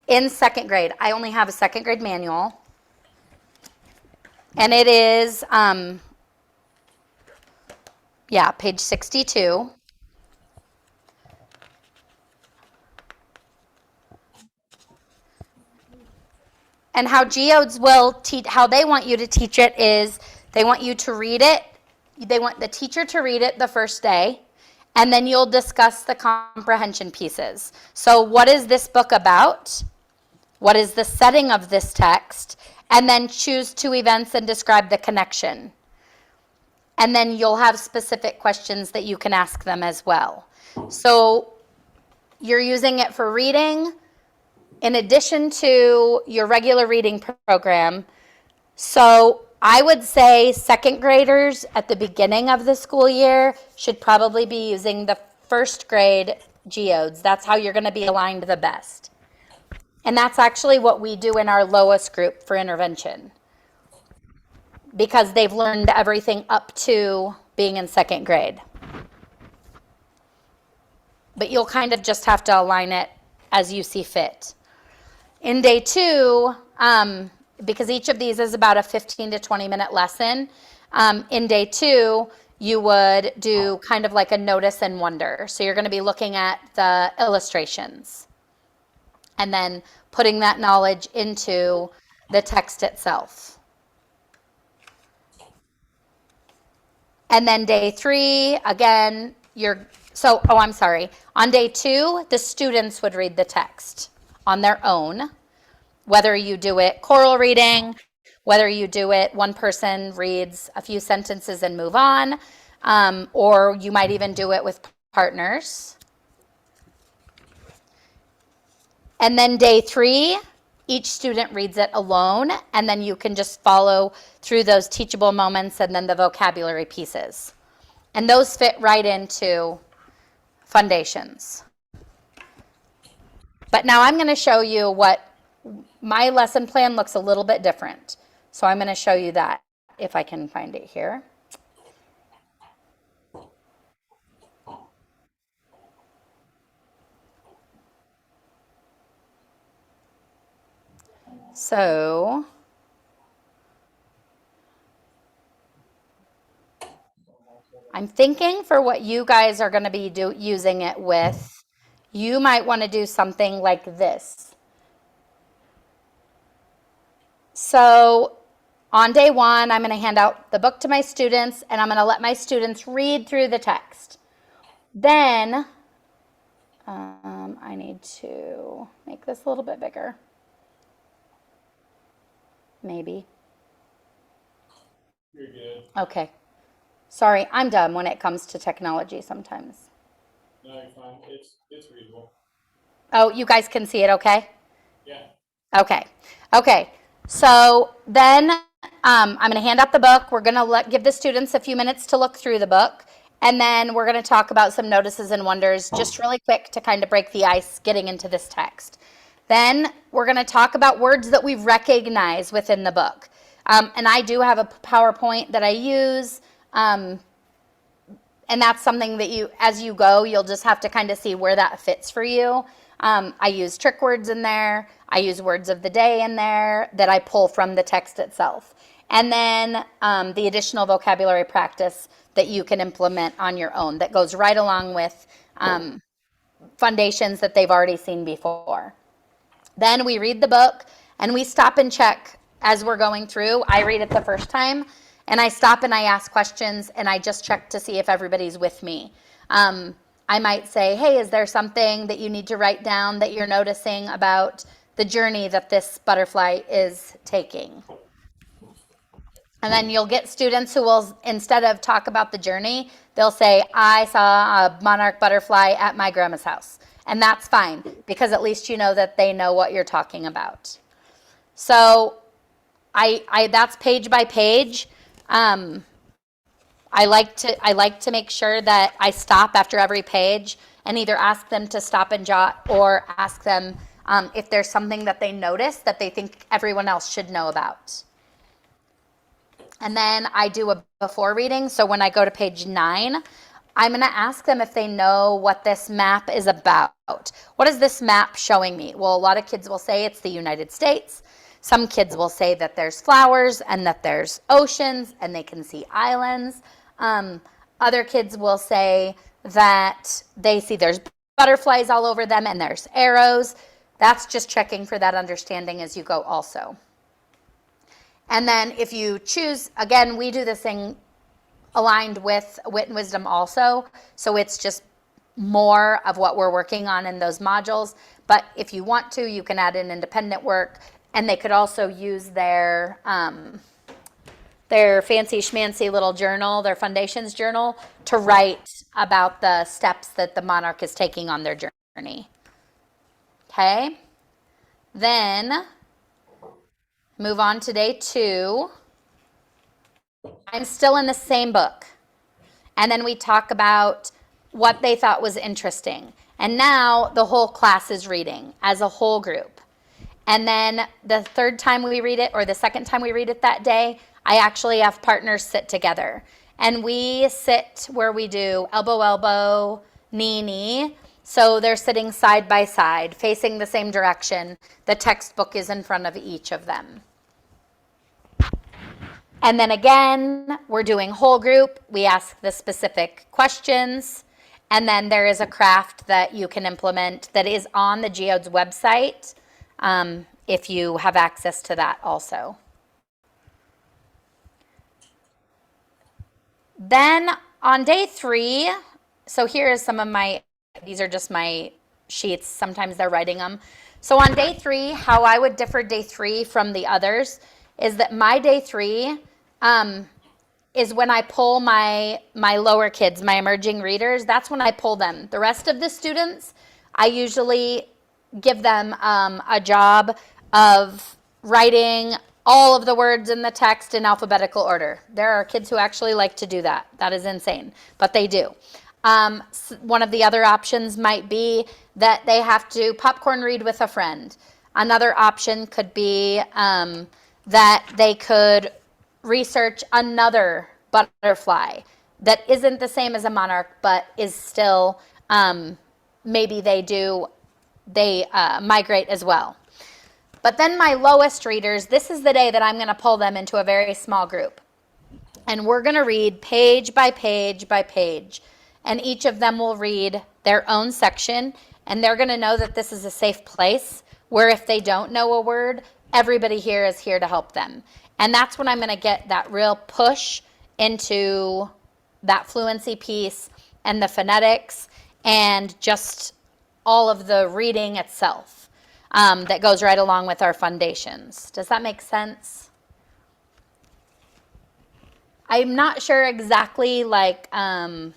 in 2nd grade, I only have a 2nd grade manual. And it is, page 62. And how Geodes will teach, how they want you to teach it is they want you to read it. They want the teacher to read it the first day, and then you'll discuss the comprehension pieces. So what is this book about? What is the setting of this text? And then choose 2 events and describe the connection. And then you'll have specific questions that you can ask them as well. So you're using it for reading. In addition to your regular reading program, So I would say second graders at the beginning of the school year should probably be using the first grade Geodes. That's how you're going to be aligned the best. And that's actually what we do in our lowest group for intervention, because they've learned everything up to being in second grade. But you'll kind of just have to align it as you see fit. In day 2, because each of these is about a 15 to 20 minute lesson, in day 2, you would do kind of like a notice and wonder. So you're going to be looking at the illustrations and then putting that knowledge into the text itself. And then day 3, again, I'm sorry. On day 2, the students would read the text on their own, whether you do it choral reading, whether you do it one person reads a few sentences and move on, or you might even do it with partners. And then day 3, each student reads it alone, and then you can just follow through those teachable moments and then the vocabulary pieces. And those fit right into foundations. But now I'm going to show you what my lesson plan looks a little bit different. So I'm going to show you that if I can find it here. So I'm thinking for what you guys are going to be using it with, you might want to do something like this. So on day 1, I'm going to hand out the book to my students, and I'm going to let my students read through the text. Then I need to make this a little bit bigger. Maybe.
You're good.
Okay. Sorry, I'm dumb when it comes to technology sometimes.
No, you're fine. It's readable.
Oh, you guys can see it okay?
Yeah.
Okay. Okay. So then I'm going to hand out the book. We're going to give the students a few minutes to look through the book. And then we're going to talk about some notices and wonders just really quick to kind of break the ice getting into this text. Then we're going to talk about words that we recognize within the book. And I do have a PowerPoint that I use. And that's something that as you go, you'll just have to kind of see where that fits for you. I use trick words in there. I use words of the day in there that I pull from the text itself. And then the additional vocabulary practice that you can implement on your own that goes right along with foundations that they've already seen before. Then we read the book and we stop and check as we're going through. I read it the first time and I stop and I ask questions and I just check to see if everybody's with me. I might say, hey, is there something that you need to write down that you're noticing about the journey that this butterfly is taking? And then you'll get students who will, instead of talk about the journey, they'll say, I saw a monarch butterfly at my grandma's house. And that's fine, because at least you know that they know what you're talking about. So that's page by page. I like to make sure that I stop after every page and either ask them to stop and jot or ask them if there's something that they notice that they think everyone else should know about. And then I do a before reading. So when I go to page 9, I'm going to ask them if they know what this map is about. What is this map showing me? Well, a lot of kids will say it's the United States. Some kids will say that there's flowers and that there's oceans and they can see islands. Other kids will say that they see there's butterflies all over them and there's arrows. That's just checking for that understanding as you go also. And then if you choose, again, we do this thing aligned with Wit and Wisdom also. So it's just more of what we're working on in those modules. But if you want to, you can add in independent work. And they could also use their fancy schmancy little journal, their foundations journal, to write about the steps that the monarch is taking on their journey. Okay? Then Move on to day 2. I'm still in the same book. And then we talk about what they thought was interesting. And now the whole class is reading as a whole group. And then the third time we read it, or the second time we read it that day, I actually have partners sit together. And we sit where we do elbow, elbow, knee, knee. So they're sitting side by side, facing the same direction. The textbook is in front of each of them. And then again, we're doing whole group. We ask the specific questions. And then there is a craft that you can implement that is on the Geodes website, if you have access to that also. Then on day 3, so here is some of my, these are just my sheets. Sometimes they're writing them. So on day 3, how I would differ day 3 from the others is that my day 3 is when I pull my lower kids, my emerging readers. That's when I pull them. The rest of the students, I usually give them a job of writing all of the words in the text in alphabetical order. There are kids who actually like to do that. That is insane, but they do. One of the other options might be that they have to popcorn read with a friend. Another option could be that they could research another butterfly that isn't the same as a monarch, but is still, maybe they migrate as well. But then my lowest readers, this is the day that I'm going to pull them into a very small group. And we're going to read page by page by page. And each of them will read their own section. And they're going to know that this is a safe place where if they don't know a word, everybody here is here to help them. And that's when I'm going to get that real push into that fluency piece and the phonetics and just all of the reading itself. That goes right along with our foundations. Does that make sense? I'm not sure exactly like how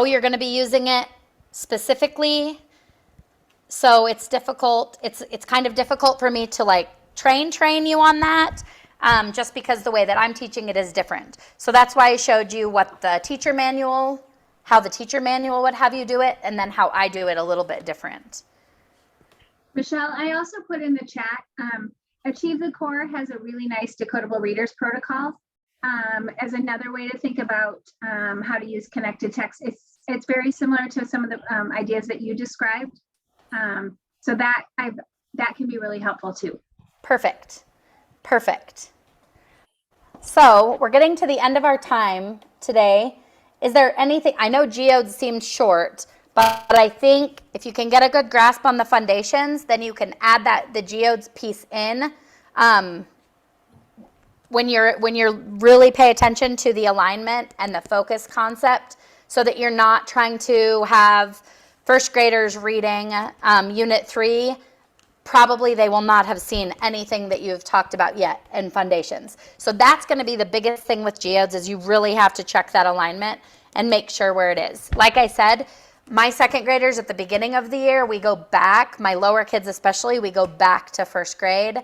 you're going to be using it specifically. So it's difficult. It's kind of difficult for me to like train you on that, just because the way that I'm teaching it is different. So that's why I showed you what the teacher manual, how the teacher manual would have you do it, and then how I do it a little bit different.
Michelle, I also put in the chat, Achieve the Core has a really nice decodable readers protocol as another way to think about how to use connected text. It's very similar to some of the ideas that you described. So that can be really helpful too.
Perfect. So we're getting to the end of our time today. Is there anything, I know Geodes seemed short, but I think if you can get a good grasp on the foundations, then you can add the Geodes piece in when you're really pay attention to the alignment and the focus concept, so that you're not trying to have first graders reading Unit 3. Probably they will not have seen anything that you've talked about yet in foundations. So that's going to be the biggest thing with Geodes, is you really have to check that alignment and make sure where it is. Like I said, my second graders at the beginning of the year, we go back, my lower kids especially, we go back to first grade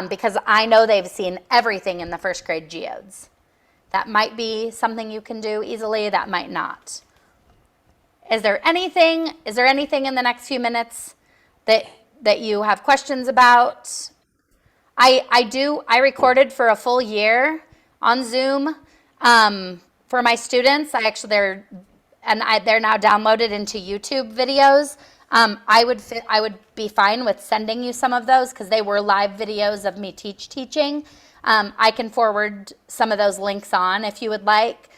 because I know they've seen everything in the first grade Geodes. That might be something you can do easily, that might not. Is there anything in the next few minutes that you have questions about? I recorded for a full year on Zoom for my students. They're now downloaded into YouTube videos. I would be fine with sending you some of those because they were live videos of me teaching. I can forward some of those links on if you would like.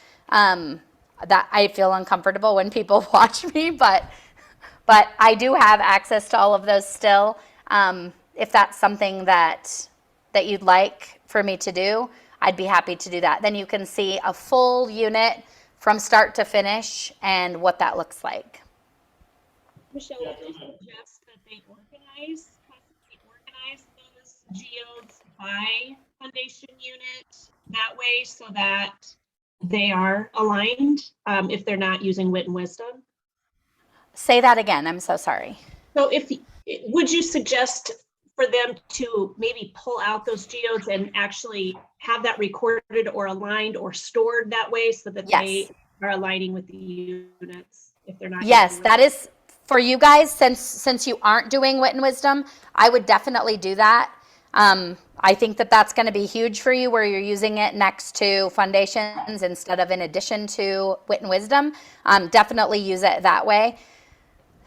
That I feel uncomfortable when people watch me, but I do have access to all of those still. If that's something that you'd like for me to do, I'd be happy to do that. Then you can see a full unit from start to finish and what that looks like.
Michelle, would you suggest that they constantly organize those Geodes by foundation unit that way so that they are aligned if they're not using wit and wisdom?
Say that again, I'm so sorry.
So would you suggest for them to maybe pull out those geodes and actually have that recorded or aligned or stored that way so that they are aligning with the units if they're not.
Yes, that is for you guys, since you aren't doing wit and wisdom, I would definitely do that. I think that that's going to be huge for you, where you're using it next to foundations instead of in addition to wit and wisdom. Definitely use it that way.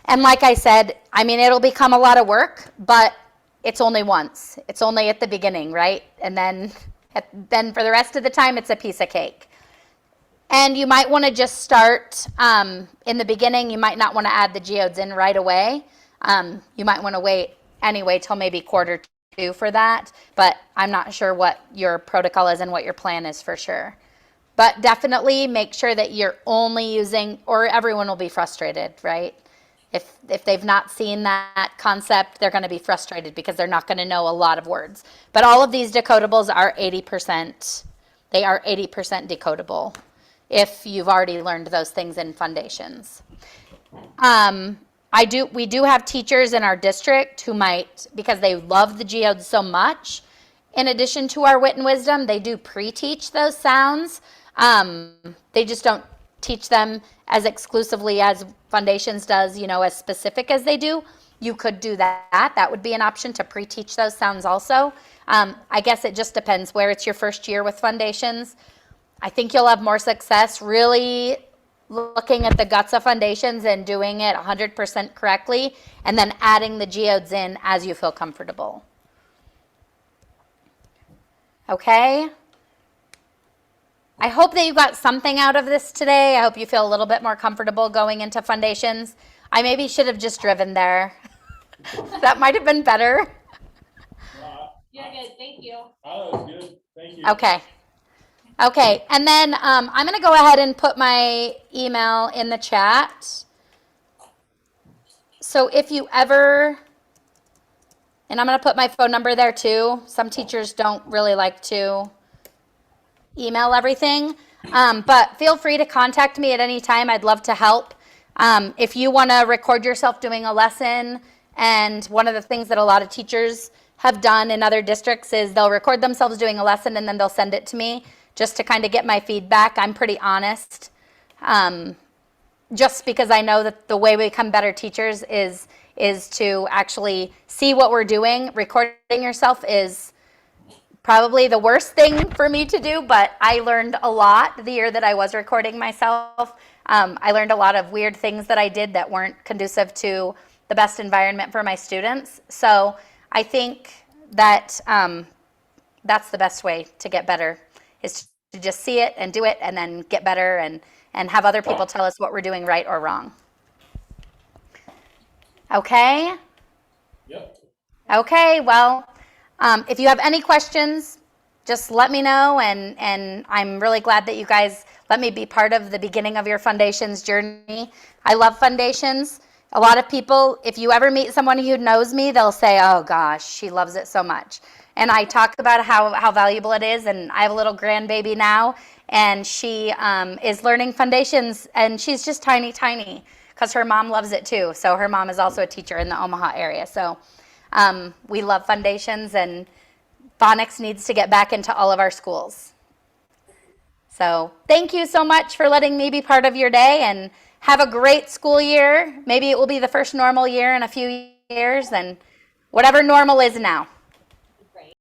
And like I said, I mean, it'll become a lot of work, but it's only once. It's only at the beginning, right? And then for the rest of the time, it's a piece of cake. And you might want to just start in the beginning. You might not want to add the geodes in right away. You might want to wait anyway till maybe quarter two for that. But I'm not sure what your protocol is and what your plan is for sure. But definitely make sure that you're only using, or everyone will be frustrated, right? If they've not seen that concept, they're going to be frustrated because they're not going to know a lot of words. But all of these decodables are 80%. They are 80% decodable if you've already learned those things in foundations. We do have teachers in our district who might, because they love the geodes so much, in addition to our wit and wisdom, they do pre-teach those sounds. They just don't teach them as exclusively as foundations does, as specific as they do. You could do that. That would be an option to pre-teach those sounds also. I guess it just depends where it's your first year with foundations. I think you'll have more success really looking at the guts of foundations and doing it 100% correctly, and then adding the geodes in as you feel comfortable. Okay? I hope that you got something out of this today. I hope you feel a little bit more comfortable going into foundations. I maybe should have just driven there. That might have been better.
You're good, thank you.
Oh, that was good. Thank you.
Okay, and then I'm going to go ahead and put my email in the chat. So if you ever, and I'm going to put my phone number there too. Some teachers don't really like to email everything, but feel free to contact me at any time. I'd love to help. If you want to record yourself doing a lesson, and one of the things that a lot of teachers have done in other districts is they'll record themselves doing a lesson and then they'll send it to me just to kind of get my feedback. I'm pretty honest, just because I know that the way we become better teachers is to actually see what we're doing. Recording yourself is probably the worst thing for me to do, but I learned a lot the year that I was recording myself. I learned a lot of weird things that I did that weren't conducive to the best environment for my students. So I think that that's the best way to get better, is to just see it and do it and then get better and have other people tell us what we're doing right or wrong. Okay?
Yep.
Okay, well, if you have any questions, just let me know, and I'm really glad that you guys let me be part of the beginning of your foundations journey. I love foundations. A lot of people, if you ever meet someone who knows me, they'll say, oh gosh, she loves it so much. And I talk about how valuable it is, and I have a little grandbaby now, and she is learning foundations, and she's just tiny, because her mom loves it too. So her mom is also a teacher in the Omaha area. So we love foundations, and phonics needs to get back into all of our schools. So thank you so much for letting me be part of your day, and have a great school year. Maybe it will be the first normal year in a few years, and whatever normal is now.